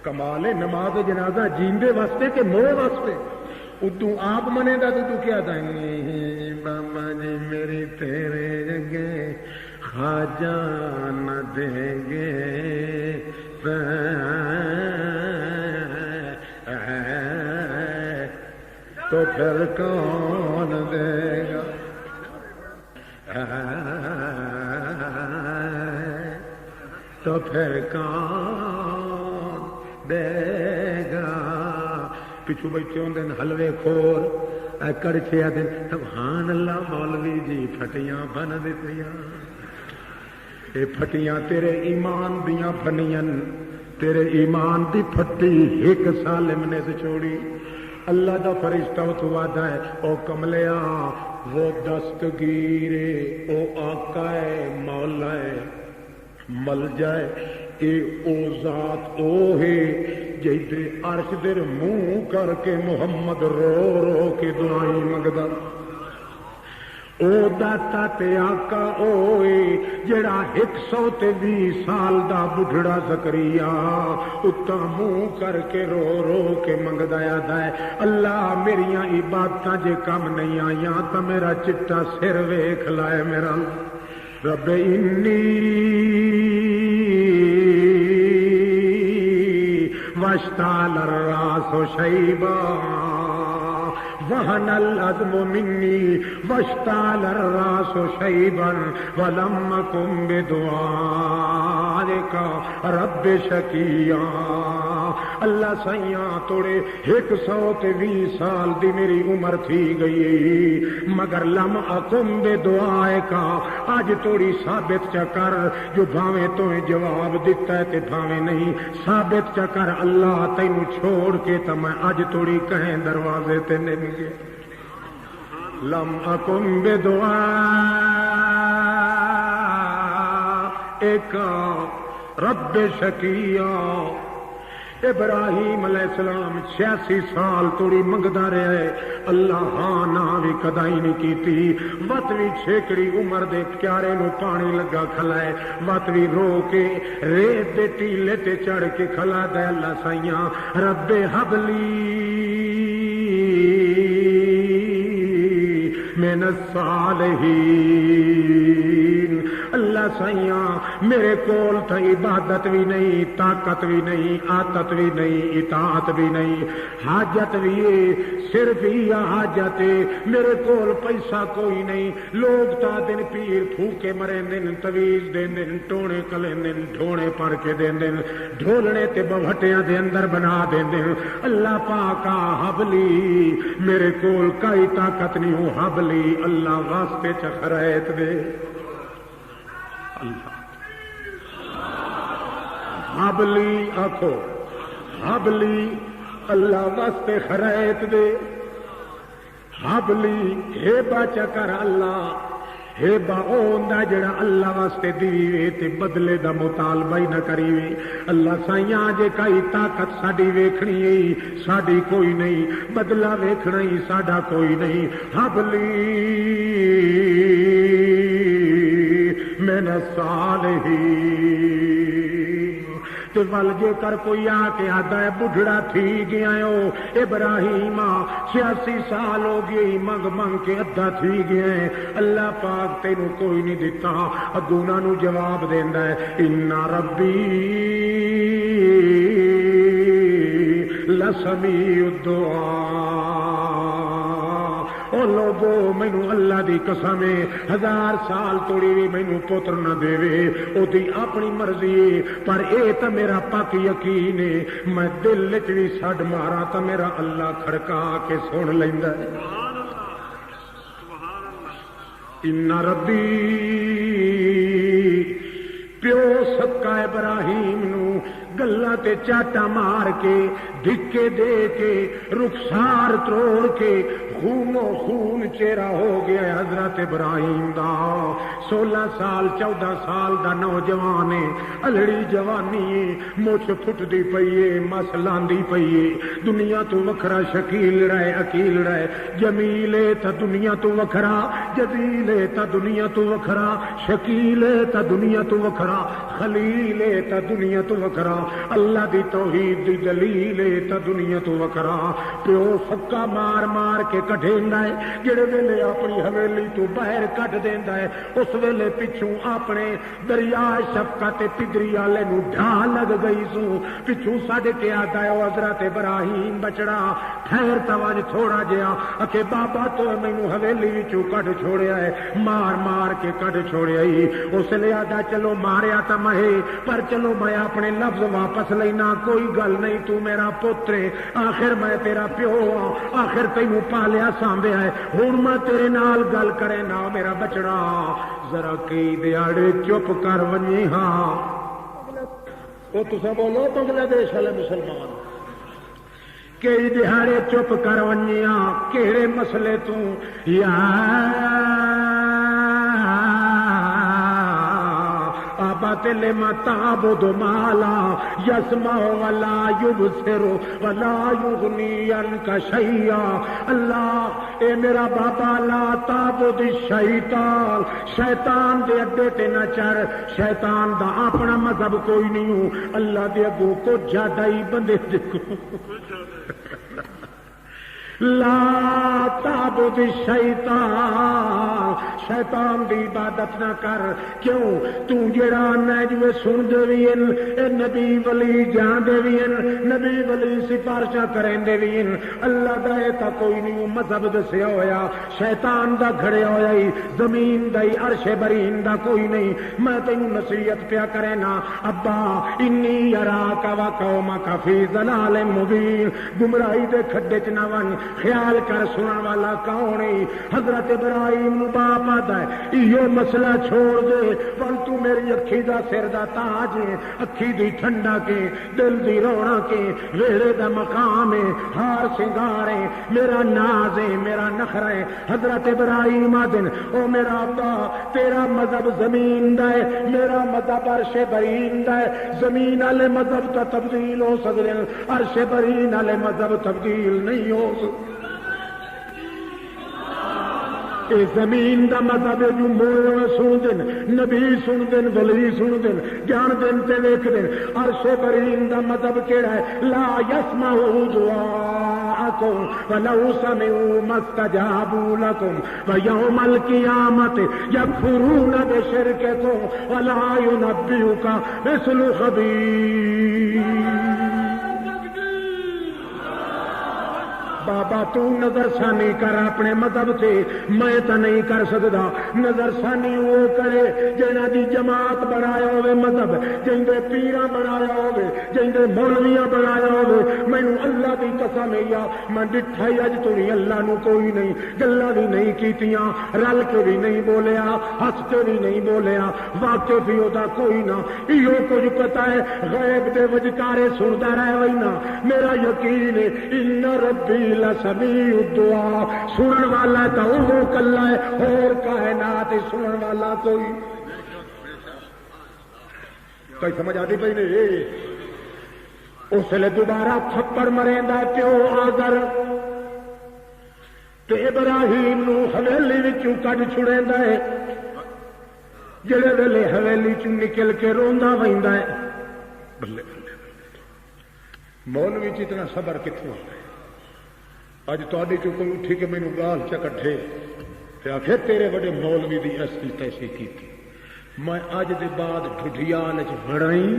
کمال ہے نماز جنازہ جیندے واسطے کہ موئے واسطے. ادو آپ منے گا تو کیا دیں بابا جی میری تیرے جگے خواجہ نہ دیں گے تو پھر کون دے گا، تو پھر کون دے گا. پچھو بیٹھے ہوندے حلوے خور کڑچے دن سبحان اللہ مولوی جی پھٹیاں بن دتیاں. اے پھٹیاں تیرے ایمان دیاں بنیاں، تیرے ایمان دی پھٹی ایک سالم نے چھوڑی. اللہ دا فرشتہ تو وعدہ ہے او کملیا وہ دستگیر او آقا ہے مولا ہے مل جائے اے او ذات او ہے جیدے عرش در منہ کر کے محمد رو رو کے دعائیں منگدا. او داتا تے آقا اوے جڑا 120 سال دا بڑھڑا زکریا اتا منہ کر کے رو رو کے منگدا ہے اللہ میریاں عبادتاں جے کم نہیں آیاں تا میرا چٹا سر ویکھ لائے میرا رب. انی واشتعل الراس شیبا وهن العظم مني واشتعل الراس شيبا ولم أكن بدعائك رب شقيا. اللہ سیاں توڑے 120 سال دی میری عمر تھی گئی مگر لم اکم بدعائک اج توڑی ثابت چکر جو بھاویں تو جواب دیتا ہے تے بھاویں نہیں ثابت چکر اللہ تینوں چھوڑ کے تے میں اج توڑی کہیں دروازے تے نہیں گیا. لم اکم بدعائک رب شقیا. ابراہیم علیہ السلام 86 سال توڑی منگدا رہا ہے اللہ ہاں نہ بھی کدائی نہیں کیتی. وت بھی چھیکڑی عمر دے پیارے نو پانی لگا کھلائے وت بھی رو کے ریت دے ٹیلے تے چڑھ کے کھلا دے اللہ سائیاں رب حبلی من الصالحین. اللہ سائیاں میرے کول تو عبادت بھی نہیں طاقت بھی نہیں عادت بھی نہیں اطاعت بھی نہیں حاجت بھی ہے صرف یہ حاجت ہے میرے کول پیسہ کوئی نہیں. لوگ تا دن پیر پھوکے مرے دن تویز دین دن ٹونے کلے دن ڈھونے پڑھ کے دین دن ڈھولنے تے بوٹیاں دے اندر بنا دین دن. اللہ پاکا حبلی میرے کول کئی طاقت نہیں ہوں حبلی اللہ واسطے چخرائت دے. حبلی آکھو حبلی اللہ واسطے خرائت دے. حبلی ہیبا چکر اللہ ہیبا اوندا جڑا اللہ واسطے دیوے تے بدلے دا مطالبہ ہی نہ کریوے. اللہ سائیاں جے کئی طاقت ساڈی ویکھنی ہے ساڈی کوئی نہیں بدلہ ویکھنا ہی ساڈا کوئی نہیں. حبلی من الصالحین. تے ول جے کر کوئی آ کے آدا ہے بڑھڑا تھی گیا ہو ابراہیم 86 سال ہو گئی منگ منگ کے ادھا تھی گیا ہے اللہ پاک تینوں کوئی نہیں دیتا اگونا نو جواب دیندا ہے ان ربی لسمیع الدعاء. او لوگو مینوں اللہ دی قسم ہے 1000 سال توڑی بھی مینوں پتر نہ دے او دی اپنی مرضی پر اے تا میرا پاک یقین ہے میں دل وچ بھی سڈ مارا تا میرا اللہ کھڑکا کے سن لیندا ہے. ان ربی پیو سکا ابراہیم نو گلاں تے چاٹا مار کے دھکے دے کے رخسار تروڑ کے خونو خون چہرہ ہو گیا حضرت ابراہیم دا 16 سال 14 سال دا نوجوان ہے الڑی جوانی ہے مچھ پھٹدی پئی ہے مس لاندی پئی ہے دنیا تو وکھرا شکیل رہے اکیل رہے جمیل ہے تا دنیا تو وکھرا جلیل ہے تا دنیا تو وکھرا شکیل ہے تا دنیا تو وکھرا خلیل ہے تا دنیا تو وکھرا اللہ دی توحید دی دلیل ہے تا دنیا تو وکھرا پیو فکا مار مار کے کٹیندا ہے جڑے ویلے اپنی حویلی تو باہر کٹ دیندا ہے اس ویلے پچھوں اپنے دریا شفقت پدری والے نو ڈھا لگ گئی سو پچھوں سڈ کے آتا ہے حضرت ابراہیم بچڑا ٹھہر تواج تھوڑا جہا اکھے بابا تو مینوں حویلی وچوں کٹ چھوڑیا ہے مار مار کے کٹ چھوڑیا ہی اس لیے آدا چلو ماریا تو میں پر چلو میں اپنے لفظ واپس لینا کوئی گل نہیں تو میرا پتر ہے آخر میں تیرا پیو ہاں آخر تینوں پالیا سانبیا ہے ہن میں تیرے نال گل کرے نا میرا بچڑا ذرا کئی دیاڑے چپ کر ونجی ہاں وہ تسا بولو بنگلہ دیش والے مسلمان کئی دہاڑے چپ کر ونجیاں کہڑے مسئلے تو یا لما تعبد ما لا يسمع ولا يبصر ولا يغني عنك شيئا اللہ اے میرا بابا لا تعبد الشیطان شیطان دے اڈے تے نہ چڑھ شیطان دا اپنا مذہب کوئی نہیں ہوں اللہ دے اگوں کو زیادہ ہی بندے دیکھو لا تعبد الشیطان شیطان دی عبادت نہ کر کیوں تو جڑا نجوے سن دے وی اے نبی ولی جان دے وی نبی ولی سفارشاں کرین دے وی اللہ دا تا کوئی نہیں مذہب دسیا ہویا شیطان دا گھڑیا ہویا ہی زمین دا ہی عرش برین دا کوئی نہیں میں تینوں نصیحت پیا کرے نا ابا انی یراک و قومک فی ضلال مبین گمراہی دے کھڈے چ نہ ون خیال کر سنن والا کون ہے حضرت ابراہیم نو باپ آتا ہے یہ مسئلہ چھوڑ دے ون تو میری اکھی دا سر دا تاج ہے اکھی دی ٹھنڈا کے دل دی رونا کے ویڑے دا مقام ہے ہار سنگار ہے میرا ناز ہے میرا نخرہ ہے حضرت ابراہیم آدن او میرا ابا تیرا مذہب زمین دا ہے میرا مذہب عرش برین دا ہے زمین والے مذہب تا تبدیل ہو سکتے ہیں عرش برین والے مذہب تبدیل نہیں ہو سکتے اے زمین دا مذہب جو موڑ سن دن نبی سن دن ولی سن دن جان دن تے ویکھ دن عرش برین دا مذہب کیڑا ہے لا یسمعوا دعاءکم ولو سمعوا ما استجابوا لکم ویوم القیامت یکفرون بشرککم ولا ینبئک مثل خبیر بابا تو نظر ثانی کر اپنے مذہب سے میں تو نہیں کر سکتا نظر ثانی وہ کرے جنہ دی جماعت بنایا ہوئے مذہب جن دے پیراں بنایا ہوئے جن دے مولویاں بنایا ہوئے مینوں اللہ دی قسم ہے یا میں ڈٹھا ہی اج تو نہیں اللہ نو کوئی نہیں گلاں بھی نہیں کیتیاں رل کے بھی نہیں بولیا ہس کے بھی نہیں بولیا واقف بھی ہوتا کوئی نہ ایو کچھ پتا ہے غیب دے وجکارے سنتا رہ وئی نہ میرا یقین ہے ان ربی سمیع الدعا سنن والا تو وہ کلا ہے اور کائنات سنن والا کوئی سمجھ آتی پئی نہیں اس لیے دوبارہ تھپڑ مریندا پیو آگر تے ابراہیم نو حویلی وچوں کڈ چھڑیندا ہے جڑے ویلے حویلی چوں نکل کے روندا ویندا ہے بلے بلے مولوی چ اتنا صبر کتوں آتا ہے اج تہاڈی چوں کوئی اٹھی کے مینوں گال چ کڈھے تے آکھے تیرے بڑے مولوی دی ایسی تیسی کیتی میں اج دے بعد ڈھڈیال چ بڑائی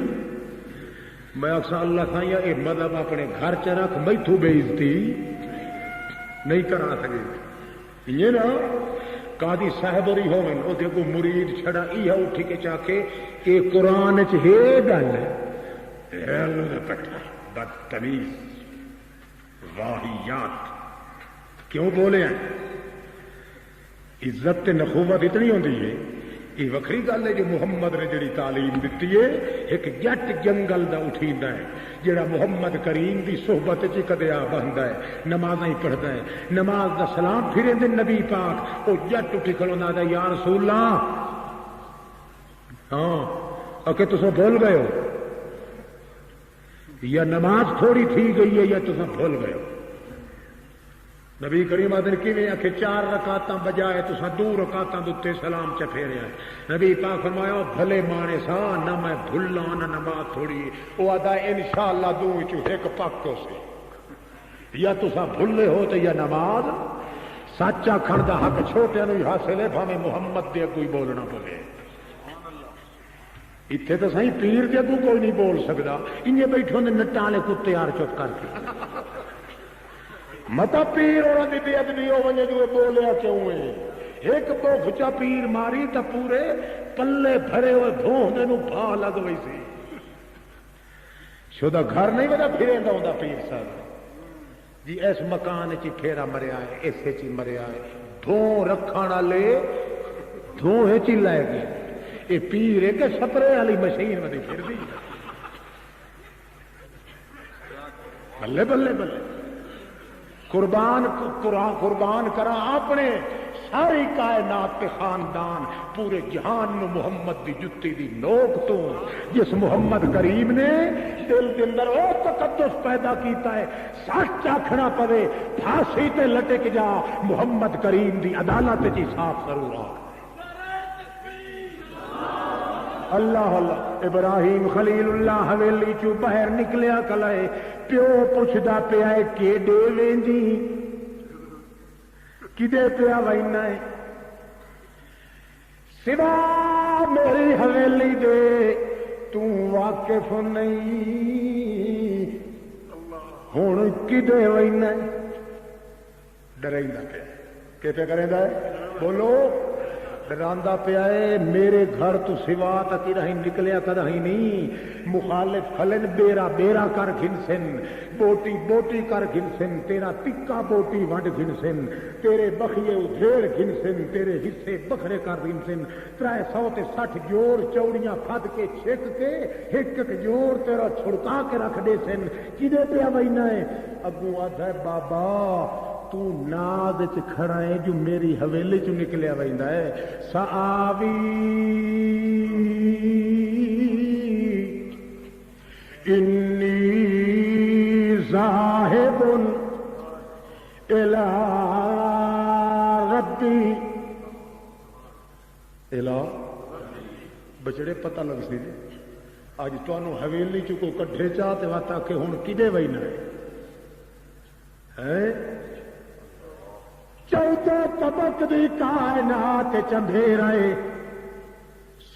میں آکھاں اللہ سائیں اے مذہب اپنے گھر چ رکھ میتھوں بے عزتی نہیں کرا سکے یہ نا قاضی صاحب ہوری ہوون او دے کو مرید چھڑا ایہ اٹھ کے چاکے کہ قرآن چ ہے گل اے پٹھا بدتمیز واہیات کیوں بولے ہیں عزت تے نخوت اتنی ہوندی ہے یہ وکری گل ہے جو محمد نے جڑی تعلیم دیتی ہے. ایک جٹ جنگل دا اٹھیندا ہے جڑا محمد کریم دی صحبت چ کدے آ بہندا ہے, نمازاں ہی پڑھدا ہے, نماز دا سلام پھرے دے نبی پاک او جٹ اٹھ کھلوندا ہے یا رسول اللہ. ہاں اکے تساں بھول گئے ہو, یا نماز تھوڑی تھی گئی ہے یا تساں بھول گئے ہو. نبی کریم آدھے کیویں آکھے 4 رکعتاں بجائے تساں 2 رکعتاں دے سلام چ پھیریا. نبی پاک فرمایا بھلے مانے سا نہ میں بھلا نہ نماز تھوڑی. وہ آدھا انشاءاللہ دو وچوں ایک پک ہو سی, یا تساں بھلے ہو تے یا نماز. سچ آکھن دا حق چھوٹے نوں ہی حاصل ہے بھاویں محمد دے کوئی بولنا پوے. اتنے تو صحیح پیر دے اگوں کوئی نہیں بول سکتا, انجے بیٹھے ہوندے نٹاں والے کتے یار چپ کر کے. متا پیر اور دی بے ادبی ہو ونجے جو بولیا کیوں ہے. ایک بوکھچا پیر ماری تا پورے پلے بھرے ہوئے بھوندے نوں بھا لگ وئی سی. شدا گھر نہیں ودا پھریندا ہوندا پیر صاحب جی. اس مکان چ پھیرا مریا ہے, ایسے چ مریا ہے, دھوں رکھن والے دھوں چ لے گئے. یہ پیر ہے کہ سپرے والی مشین میں پھر دی. بلے بلے بلے قربان کرا اپنے ساری کائنات کے خاندان پورے جہان نو محمد دی جتی دی نوک تو, جس محمد کریم نے دل کے اندر وہ تقدس پیدا کیتا ہے. سچ آکھنا پوے پھانسی تے لٹک جا, محمد کریم دی عدالت چ صاف ضرور آ. اللہ اللہ ابراہیم خلیل اللہ حویلی چو باہر نکلیا کلائے, پیو پوچھدا پیا ہے کیڈے ویندی کدے پیا وینا ہے. سوا میری حویلی دے تو واقف نہیں, ہن کدے وینا ہے. ڈریندا پیا کہ پہ کریندا ہے بولو. ڈراندا پیا ہے میرے گھر تو سوا تک رہی نکلیا کدہ ہی نہیں. مخالف کھلن بیرا بیرا کر گھنسن, بوٹی بوٹی کر گھنسن, تیرا ٹکا بوٹی ونڈ گھنسن, تیرے بخیے ادھیڑ گھنسن, تیرے حصے بکھرے کر گھنسن. 360 جوڑ چوڑیاں پھد کے چھک کے ایک ایک جوڑ تیرا چھڑکا کے رکھ دے سن. کدے پیا وینا ہے. اگوں آدھا ہے بابا تو ناد چ کھڑا ہے جو میری حویلی چ نکلیا ویندا ہے. سآوی انی ذاہب الی ربی. الی بچڑے پتہ لگ سی اج تانوں حویلی چ کو کڈھے چاہ تے واتا کہ ہن کدے وینا ہے. چودہ طبق دی کائنات چندھیرے,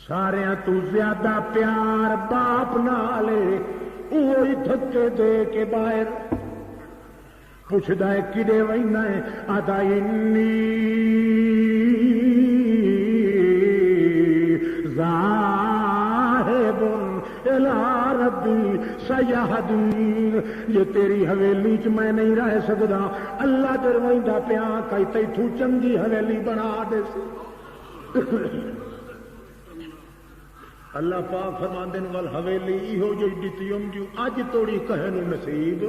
ساریاں تو زیادہ پیار باپ نالے, وہی دھکے دے کے باہر پوچھدا ہے کدے وینا ہے. آدھا انی ذاہب الی ربی سیہدین. یہ تیری حویلی چ میں نہیں رہ سکدا, اللہ درویندا پیا کئی تیتھوں چنگی حویلی بنا دے سی. اللہ پاک فرماندے نے ول حویلی ایہو جو دتیوم جو اج توڑی کہے نو نصیب.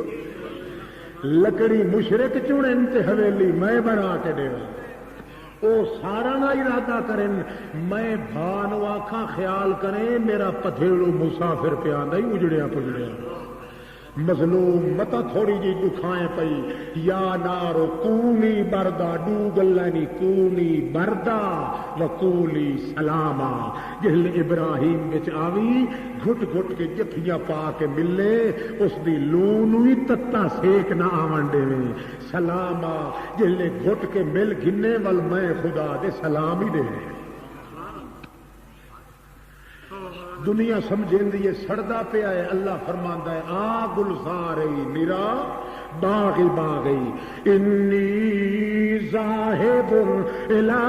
لکڑی مشرک چنن تے حویلی میں بنا کے دے. او سارا نہ ارادہ کریں, میں بھانو آکھاں خیال کریں میرا پتھیڑو مسافر پہ آندا ہی اجڑیا پجڑیا. مظلوم متا تھوڑی جی دکھائیں پئی. یا نارو کونی بردا, ڈو گلانی کونی بردا وکولی سلاما. جہل ابراہیم وچ آوی گھٹ گھٹ کے جفیاں پا کے ملے, اس دی لون بھی تتا سیک نہ آون دے. سلاما جہل گھٹ کے مل گھنے ول میں خدا دے سلام ہی دے. دنیا سمجھیں دی یہ سڑدا پیا ہے. اللہ فرماندا ہے آ گلزارے نرا باغی باغی انی ذاہب الی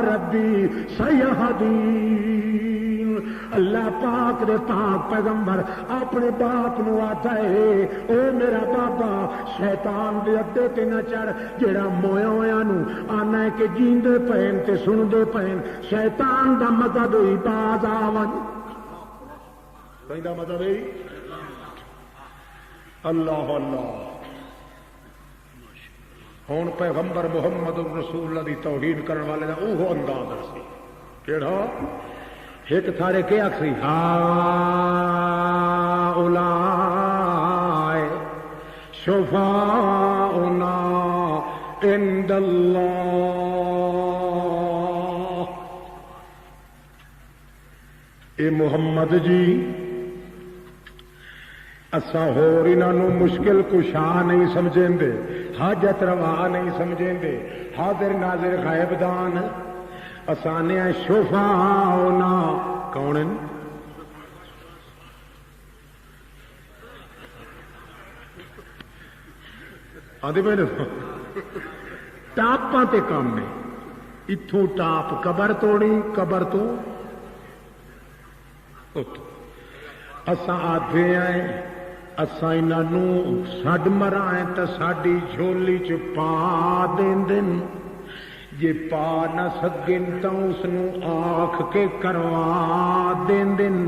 ربی سیہدین. اللہ پاک دے پاک پیغمبر اپنے باپ نو آتا ہے او میرا بابا شیطان دے اڈے تے نہ چڑھ جیڑا مویا ہویا نو آنا ہے کہ جیندے پین تے سندے پین شیطان دا مدد ہوئی باز آون کہیں دا مدد ہوئی اللہ اللہ ہوں پیغمبر محمد رسول اللہ دی توہین کرنے والے دا اوہ انداز سی کیڑا ایک تھارے کیا سی ہؤلاء شفاؤنا عند اللہ اے محمد جی اساں ہور انہاں نوں مشکل کشا نہیں سمجھیں دے حاجت روا نہیں سمجھیں دے حاضر ناظر غائب دان اسانے شفاؤنا کون ہیں آدھے میں ٹاپاں تے کام نے اتھوں ٹاپ قبر توڑی قبر تو اساں آدھے آئے اساں انہاں سڈ مرائیں تو ساڈی جھولی چ پا دین دن جے پا نہ سکن تو اس آکھ کے کروا دین دن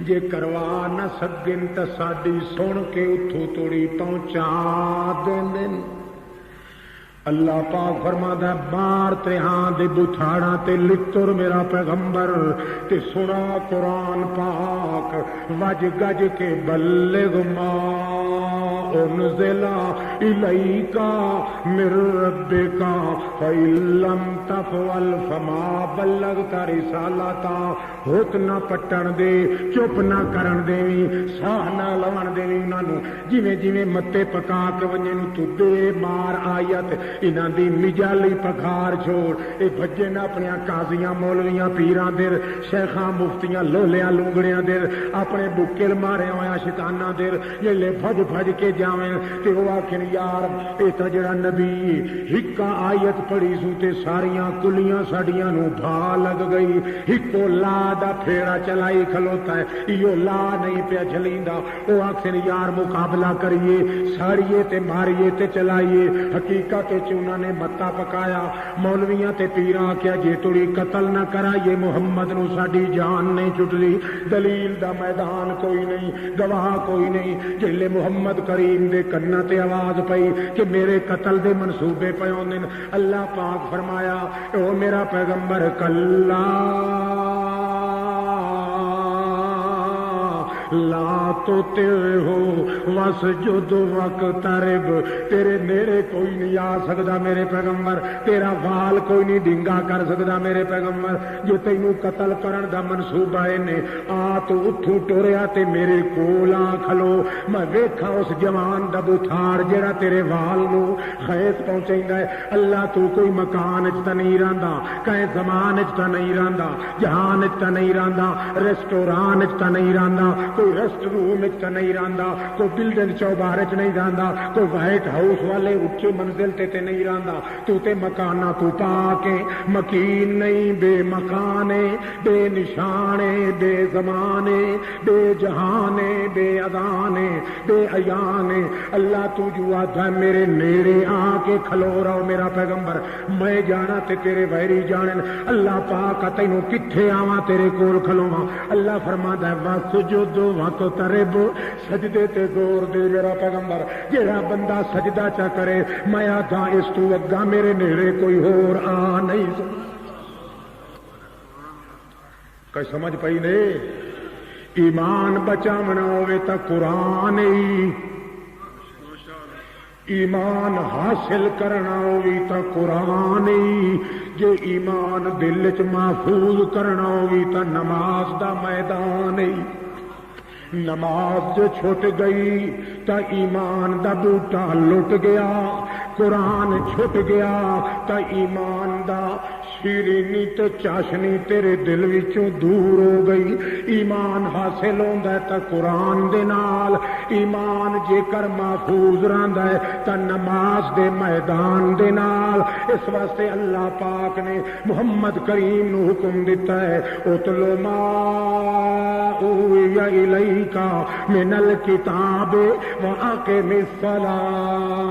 جے کروا نہ سکن تو ساڈی سن کے اتھوں توڑی پہنچا دین دن اللہ پاک فرماتا ہے بار تہاں دے بتھاڑا تے لکتر میرا پیغمبر تے سنا قرآن پاک وج گج کے بلغ ما انزل الیک من ربک فإن لم تفعل فما بلغت رسالتا ہوت نہ پٹن دے چپ نہ کرن دے ساہ نہ لون دے انہاں نوں جویں جویں متے پکا کے ونجے نوں تو دے مار آیت انہاں دی مجالی پکار چھوڑ اے بھجے نہ اپنے قاضیاں مولویاں پیراں دیر شیخاں مفتیاں لولیاں لونگڑیاں دیر اپنے بکل مارے ہویا شیطاناں دیر یہ لے بھج بھج کے جاویں تے او آکھن یار اے تے جڑا نبی ہکا آیت پڑھی سو تے ساریاں کلیاں ساڈیاں نو بھا لگ گئی ہکو لا دا پھیڑا چلائی کھلوتا ہے ایو لا نہیں پیا چلیندا او آکھن یار مقابلہ کریے ساڑیے تے ماریے تے چلائیے حقیقت انہوں نے متا پکایا مولویاں تے پیراں کیا جے توڑی قتل نہ کرائیے محمد نو ساڈی جان نہیں چھٹلی دلیل دا میدان کوئی نہیں گواہ کوئی نہیں جلے محمد کریم دے کنا تے آواز پئی کہ میرے قتل دے منصوبے پے ہوندے اللہ پاک فرمایا او میرا پیغمبر کلا لا تو تیرے ہو وسجد واقترب تیرے نیڑے کوئی نہیں آ سکتا میرے پیغمبر تیرا وال کوئی نہیں ڈنگا کر سکتا میرے پیغمبر جو تینوں قتل کرن دا منصوبہ نے آ تو اتھوں ٹوریا تے میرے کول آ کھلو میں ویکھا اس جوان دا بتھاڑ جڑا تیرے وال نو خیس پہنچیندا ہے اللہ تو کوئی مکان وچ تے نہیں رہندا کہیں زمان وچ تے نہیں رہندا جہان وچ تے نہیں رہندا ریسٹوران وچ تے نہیں رہندا کوئی ریسٹ روم وچ نہیں رہندا کوئی بلڈنگ چوبارے چ نہیں رہندا کوئی وائٹ ہاؤس والے اچے منزل تے نہیں رہندا تو تے مکانہ تو پا کے مکین نہیں بے مکانے بے نشانے بے زمانے بے جہانے بے ادانے بے ایانے اللہ تو جو آتا ہے میرے نیڑے آ کے کھلو رہو میرا پیغمبر میں جانا تے تیرے ویری جانن اللہ پاک تینوں کتھے آواں تیرے کول کھلواں اللہ فرماتا ہے وسجد واقترب سجدے تے زور دے میرا پیغمبر جڑا بندہ سجدہ چا کرے میں آتا اس تو اگا میرے نیڑے کوئی ہور آ نہیں کوئی سمجھ پئی نے ایمان بچاونا ہوئے تا قرآن ہی ایمان حاصل کرنا ہوگی تا قرآن ہی جے ایمان دل چ محفوظ کرنا ہوگی تا نماز دا میدان ہی نماز جو چھوٹ گئی تا ایمان دا بوٹا لٹ گیا قرآن چھوٹ گیا تا ایمان دا شیرینی تے چاشنی تیرے دل وچوں دور ہو گئی. ایمان حاصل ہوندا ہے تے قرآن دے نال، ایمان جے کر محفوظ رہندا ہے تے نماز دے میدان دے نال. اس واسطے اللہ پاک نے محمد کریم نو حکم دیتا ہے اتلو ما اوحی الیک من الکتاب واقم الصلاۃ.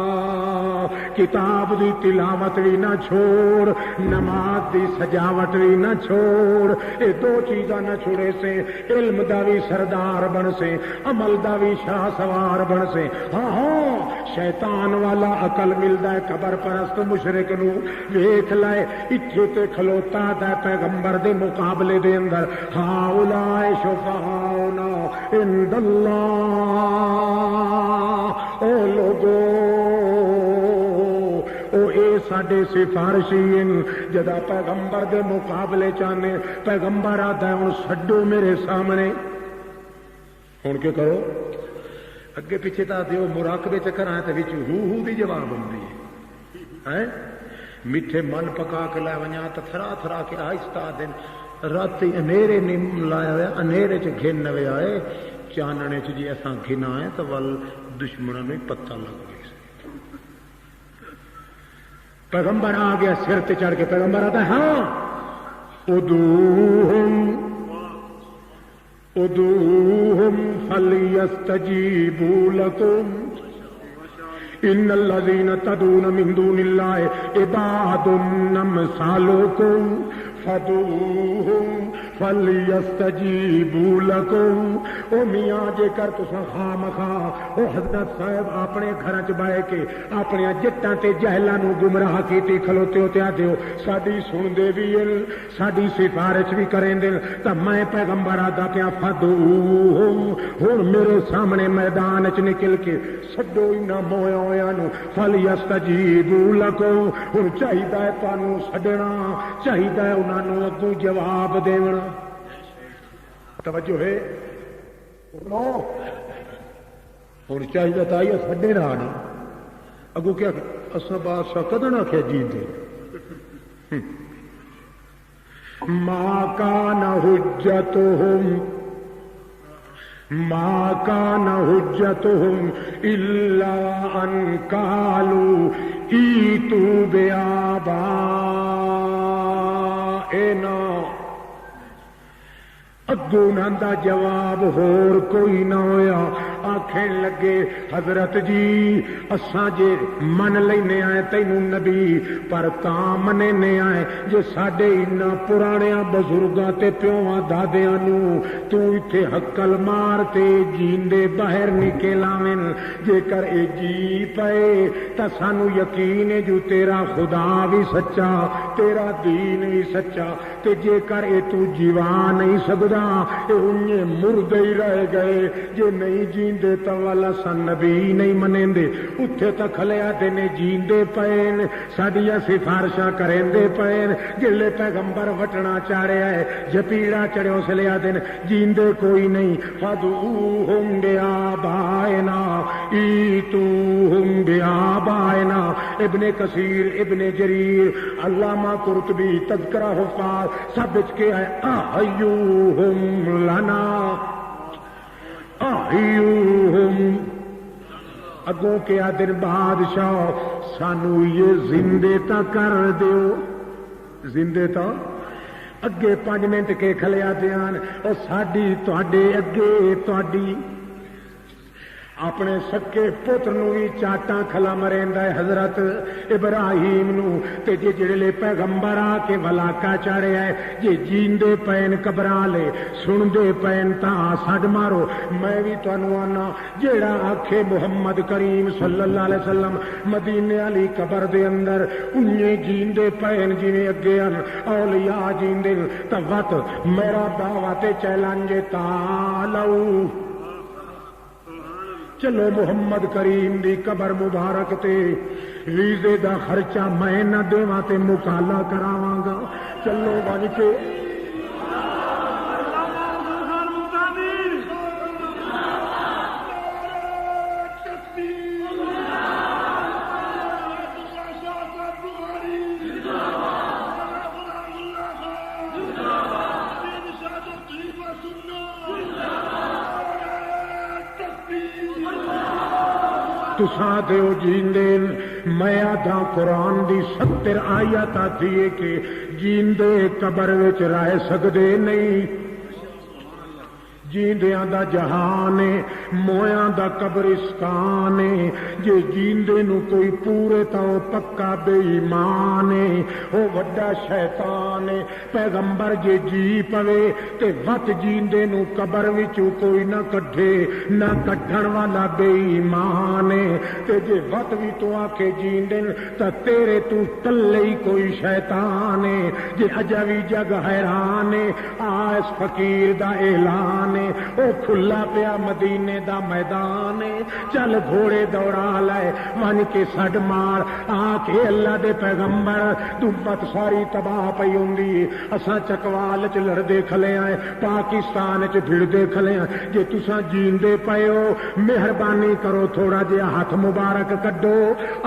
کتاب دی تلاوت بھی نہ چھوڑ، نماز دی سجاوٹ بھی نہ چھوڑ. یہ دو چیزاں نہ چھوڑے سے علم دا بھی سردار بن سے، عمل دا بھی شاہ سوار بن سے. ہاں ہاں شیطان والا عقل ملدا ہے قبر پرست مشرک نو. ویکھ لائے اتھے تے کھلوتا ہے پیغمبر دے مقابلے دے اندر. ہاں اولائے شفاعنا عند اللہ. او لوگو ساڈے سفارشی جدا پیغمبر دے مقابلے چاہنے. پیغمبر آتا ہے ہوں چھڈو میرے سامنے. ہوں کیا کرو اگے پیچھے تا دیو مراقبے چکر آئے تو ہو دی جواب ہوندی ہے. میٹھے مل پکا کے لے ونجا تو تھرا تھرا کے آہستہ دن رات انیرے نہیں لایا ہوا انیرے چ گھن نوے آئے چاننے چ جی اساں گھن آئے تو ول دشمنوں نے پتہ لگ گئی. پیغمبر آ گیا سر تے چڑھ کے. پیغمبر آتا ہے ہاں ادعوہم فلیستجیبوا لکم ان الذین تدعون من دون اللہ عباد امثالکم فادعوہم فلیستجیبوا لکم. او میاں جے کر تساں خواہ مخواہ او حضرت صاحب اپنے گھر چ بہ کے اپنے جٹاں تے جہلاں نو گمراہ کیتی کھلوتے ہو تے آدھے ساڈی سن دے وی ساڈی سفارش بھی کریں دے. تے میں پیغمبر آدا پیا فادعوہم ہن میرے سامنے میدان چ نکل کے سڈو انہاں مویا ہویاں نو فلیستجیبوا لکم. ہن چاہیدا ہے تانوں سڈنا، چاہیدا ہے انہاں نو اگوں جواب دینا. توجہ ہے ہوں چاہیے تو آئی سڈے نہ آنا اگو کیا اصا بادشاہ کدن آخیا جیتے ماں کان حجتہم الا ان قالوا ایتوا بآبائنا. اگو نہ جواب ہور کوئی نہ ہویا. آکھن لگے حضرت جی اساں جے من لینے آئے تینوں نبی پر تاں مننے آئے جے ساڈے انہاں پرانیاں بزرگاں تے پیواں دادیاں نو تو ایتھے حقل مار تے جیندے باہر نکل آویں. جے کر اے جی پئے تاں سانو یقین ہے جو تیرا خدا بھی سچا تیرا دین بھی سچا. تے جے کر اے تو جیوا نہیں سکدا اے انہیں مردے ہی رہ گئے. جے نہیں جیندے تو والا سن نبی نہیں منیندے. اتھے تک کھلیا دینے جیندے پین ساڈیاں سفارشاں کریندے پین. جلے پیغمبر وٹنا چاہ رہا ہے جپیڑا چڑھو سے لیا دن جیندے کوئی نہیں. فادعوہم بآبائنا ایتوہم بآبائنا. ابن کثیر ابن جریر علامہ قرطبی تذکرہ حفاظ سب بچ کے ہے احیوہم لنا احیوہم. اگوں کے دن بادشاہ سانو یہ زندے تا کر دیو. زندے تا اگے 5 منٹ کے کھلیا دیان اور ساڈی تواڈے اگے تواڈی اپنے سکے پتر نو بھی چاٹاں کھلا مریندا ہے حضرت ابراہیم نو. تے جے جڑے پیغمبر آ کے ولاکا چاڑیا ہے جے جیندے پین قبراں لے سندے پین تاں سڈ مارو. میں بھی تانوں آنا جیڑا آکھے محمد کریم صلی اللہ علیہ وسلم مدینے والی قبر دے اندر انہیں جیندے پین جویں اگے ان اولیاء جیندے تاں وت میرا دعوت چیلنج تعالو چلو محمد کریم دی قبر مبارک تے ویزے دا خرچہ میں نہ دیواں تے مکالا کراواں گا. چلو بن کے تساں تے او جیندے میں آدھا قرآن دی 70 آیت آتی ہے کہ جیندے قبر وچ رہ سکدے نہیں جیندیاں دا جہان ہے مویاں دا قبرستان ہے جے جیندے نو کوئی پورے تو پکا بے ایمان ہے او وڈا شیطان ہے پیغمبر جے جی پوے تے وت جیندے نو قبر وچوں کوئی نہ کڈھے نہ کڈھن والا بے ایمان ہے تے جے وت وی تو آکے جیندے تے تیرے تو کلے ہی کوئی شیطان ہے جے اجا وی جگ حیران ہے آس فقیر دا اعلان او کھلا پیا مدینے دا میدان چل گھوڑے دوڑا لے ون کے سڈ مار آ کے اللہ دے پیغمبر دمت ساری تباہ پئی ہوندی اساں چکوال چ لڑدے کھلے آئے پاکستان چ بھڑدے کھلے آئے جے تساں جیندے پئے ہو مہربانی کرو تھوڑا جہا ہاتھ مبارک کڈو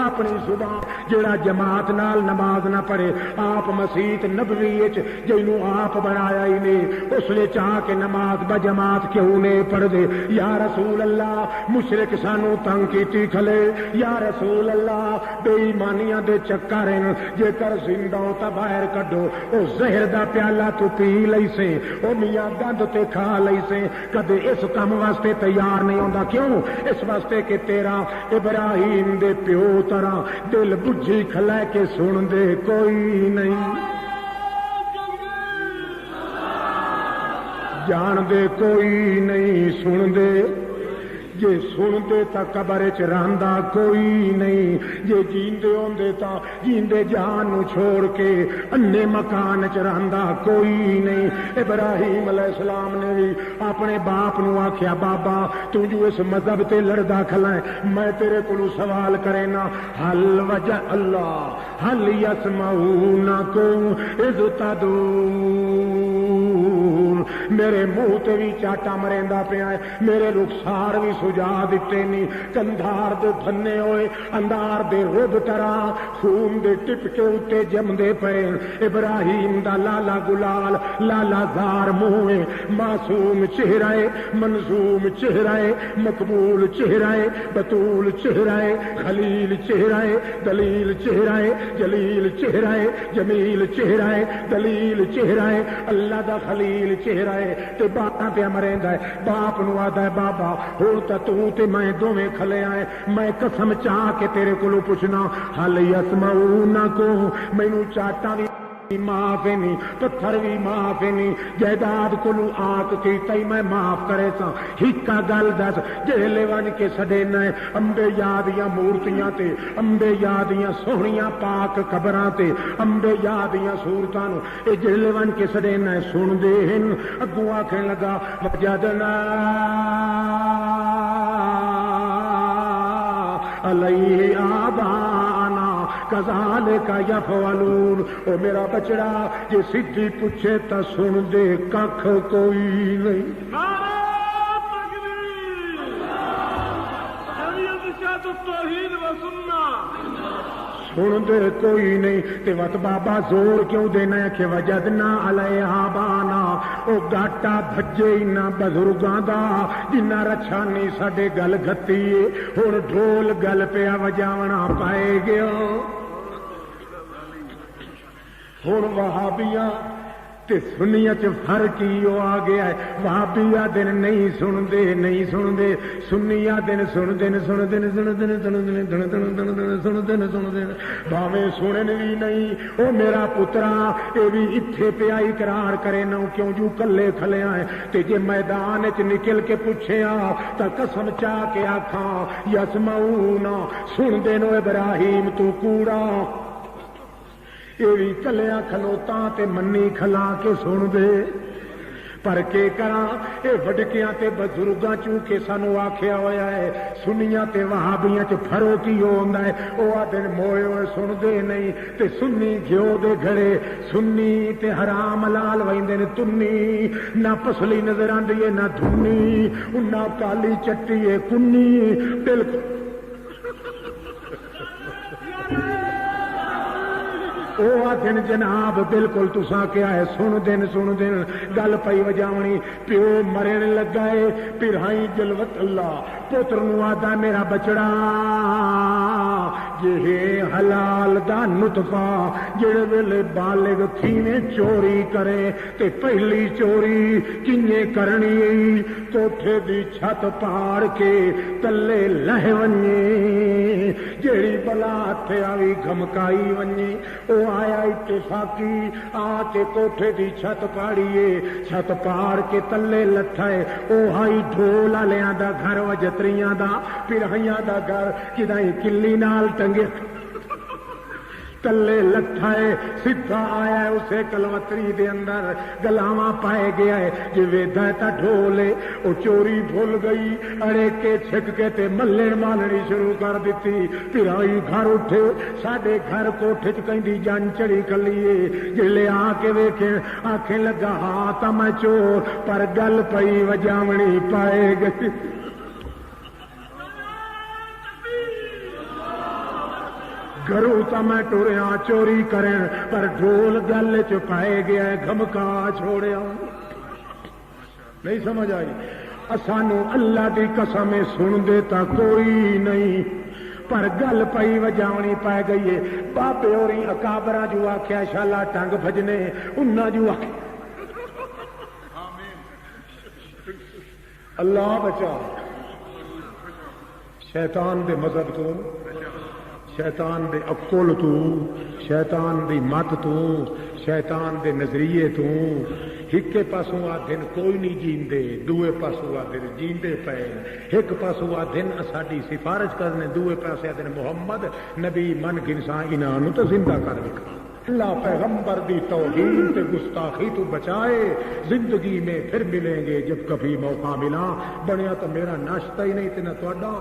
اپنی زبان جڑا جماعت نال نماز نہ پڑھے آپ مسیت نبوی وچ جینوں آپ بنایا ہی نہیں اس لیے چاہ کے نماز بجماعت کیوں نہیں پڑھ دے یا رسول اللہ مشرک سانو تنگ کیتی کھلے یا رسول اللہ بے ایمانیاں دے چکر ہیں جے کر زندہ تا باہر کڈو او زہر دا پیالہ تو پی لئی سے او میاں گند تے کھا لئی سے کدے اس کام واسطے تیار نہیں ہوندا کیوں اس واسطے کہ تیرا ابراہیم دے پیو طرح دل بجھی کھلے کے سن دے کوئی نہیں جان دے کوئی نہیں سن دے جے سن دے تا قبر چ رہندا کوئی نہیں جے جیندے ہوندے تا جیندے جان نو چھوڑ کے انے مکان چ رہندا کوئی نہیں ابراہیم علیہ السلام نے بھی اپنے باپ نو آکھیا بابا تو جو اس مذہب تے لڑدا کھلا ہے میں تیرے کولوں سوال کرے نا حل وجہ اللہ حل یسمعونکم اذ تدعون میرے منہ تے بھی چاٹا مریندا پیا ہے میرے رخسار بھی سجا دیتے نہیں کندھار دے دھنے ہوئے اندار دے رب طرح خون دے ٹپکے اتے جمدے پے ابراہیم دا لالا گلال لالا زار منہ معصوم چہرہ منظوم چہرہ مقبول چہرہ بطول چہرہ خلیل چہرہ دلیل چہرہ جلیل چہرہ جمیل چہرہ دلیل چہرہ اللہ دا خلیل چہرہ تے باپ پہ مریندا ہے باپ نو آدا ہے بابا ہن تے تو تے میں دوویں کھلے آئے میں قسم چاہ کے تیرے کولوں پوچھنا حل یسمعونکم مینوں چاٹا وی معاف نہیں پتھر بھی معاف نہیں جائیداد کولوں آک کیتا ہی میں معاف کرے سا ہکا گل دس جہلے ون کے سڈینا امبے یادیاں مورتیاں تے امبے یادیاں سوہنیاں پاک قبراں تے امبے یادیاں صورتاں نو اے جہلے ون کے سڈینا سن دے ہن اگوں آکھن لگا وجدنا علیہ آبانا کذالک یفعلون او میرا بچڑا جے سدھی پوچھے تا سن دے ککھ کوئی نہیں سن دے کوئی نہیں تے وت بابا زور کیوں دینا ہے کہ وجدنا علیہ آبانا او گاٹا بھجے نہ بزرگاں دا جنہ رچھانی ساڈے گل گھتی ہن ڈھول گل پیا وجاونا پائے گیا ہن وہابیاں تے سنیاں چ فرق ہی آ گیا ہے وہابیاں دن نہیں سندے نہیں سندے سنیاں دن سندے سندے سندے بھاویں سنن بھی نہیں او میرا پترا اے بھی اتھے پیا اقرار کرے نہ کیوں جو کلے کھلے آئے تے جے میدان وچ نکل کے پوچھیا تا قسم چاہ کے آکھاں یسمعون سن دے نو ابراہیم تو کوڑا یہ بھی کلیاں کھلوتا تے منی کھلا کے سن دے پر کے کراں اے وڈکیاں تے بزرگاں چونکہ سانو آکھیا ہویا ہے سنیاں تے وہابیاں چ فرق ہی ہوندا ہے او آدن موئے ہوئے سن دے نہیں تے سنی گھیو دے گھڑے سنی تے حرام لال ویندے نے تنی نہ پسلی نظر آندی ہے نہ دھنی نہ کالی چٹی ہے کنی بالکل وہ آدھن جناب بالکل تساں کیا ہے سن دن گل پئی وجاونی پیو مرن لگا ہے پھرائی جلوت اللہ پتر نو آدا میرا بچڑا یہ حلال دا نطفہ جڑے ویلے بالغ تھیویں چوری کرے تے پہلی چوری کینے کرنی کوٹھے دی چھت پاڑ کے تلے لہ ونجے جیڑی بلا ہتھے آوی گھمکائی ونجے او آیا اتفاقی آ کے کوٹھے دی چھت پاڑیے چھت پاڑ کے تلے لٹھائے او ہائی ڈھول والیاں دا گھر وجتریاں دا پھرائیاں دا گھر کدائی کلی نال ٹنگے تلے لٹھائے سدھا آیا ہے اسے کلوتری دے اندر گلاواں پائے گیا ہے جی ویدا تا ڈھولے او چوری بھول گئی اڑے کے چھک کے تے ملن مالنی شروع کر دیتی پھر آئی گھر اٹھے ساڈے گھر کوٹھے چ کہندی جان چڑی کلیے جلے آ کے ویکھے آکھیں لگا ہاں تا میں چور پر گل پئی وجاونی پائے گئی گھروں تا میں ٹریا چوری کریں پر ڈھول گل چ پائے گیا گھمکا چھوڑیا نہیں سمجھ آئی سانو اللہ دی قسم سن دیتا کوئی نہیں پر گل پئی وجاونی پائے گئی ہے بابے اور اکابرا جو آخیا شالا ٹنگ بجنے انہاں جو آخیا اللہ بچا شیطان دے مذہب تو شیطان دے عقل تو شیطان دی مت تو شیطان دے نظریے تو ایک پاسوں آ دن کوئی نہیں جیندے دوے پاسوں آ دن جیندے پے ایک پاسوں آ دن ساڈی سفارش کرنے دوے پاسے آ دن محمد نبی من گنساں انہاں نوں تے زندہ کر دکھا اللہ پیغمبر دی توہین تے گستاخی تو بچائے زندگی میں پھر ملیں گے جب کبھی موقع ملا بنیا تو میرا ناشتہ ہی نہیں تے نہ تہاڈا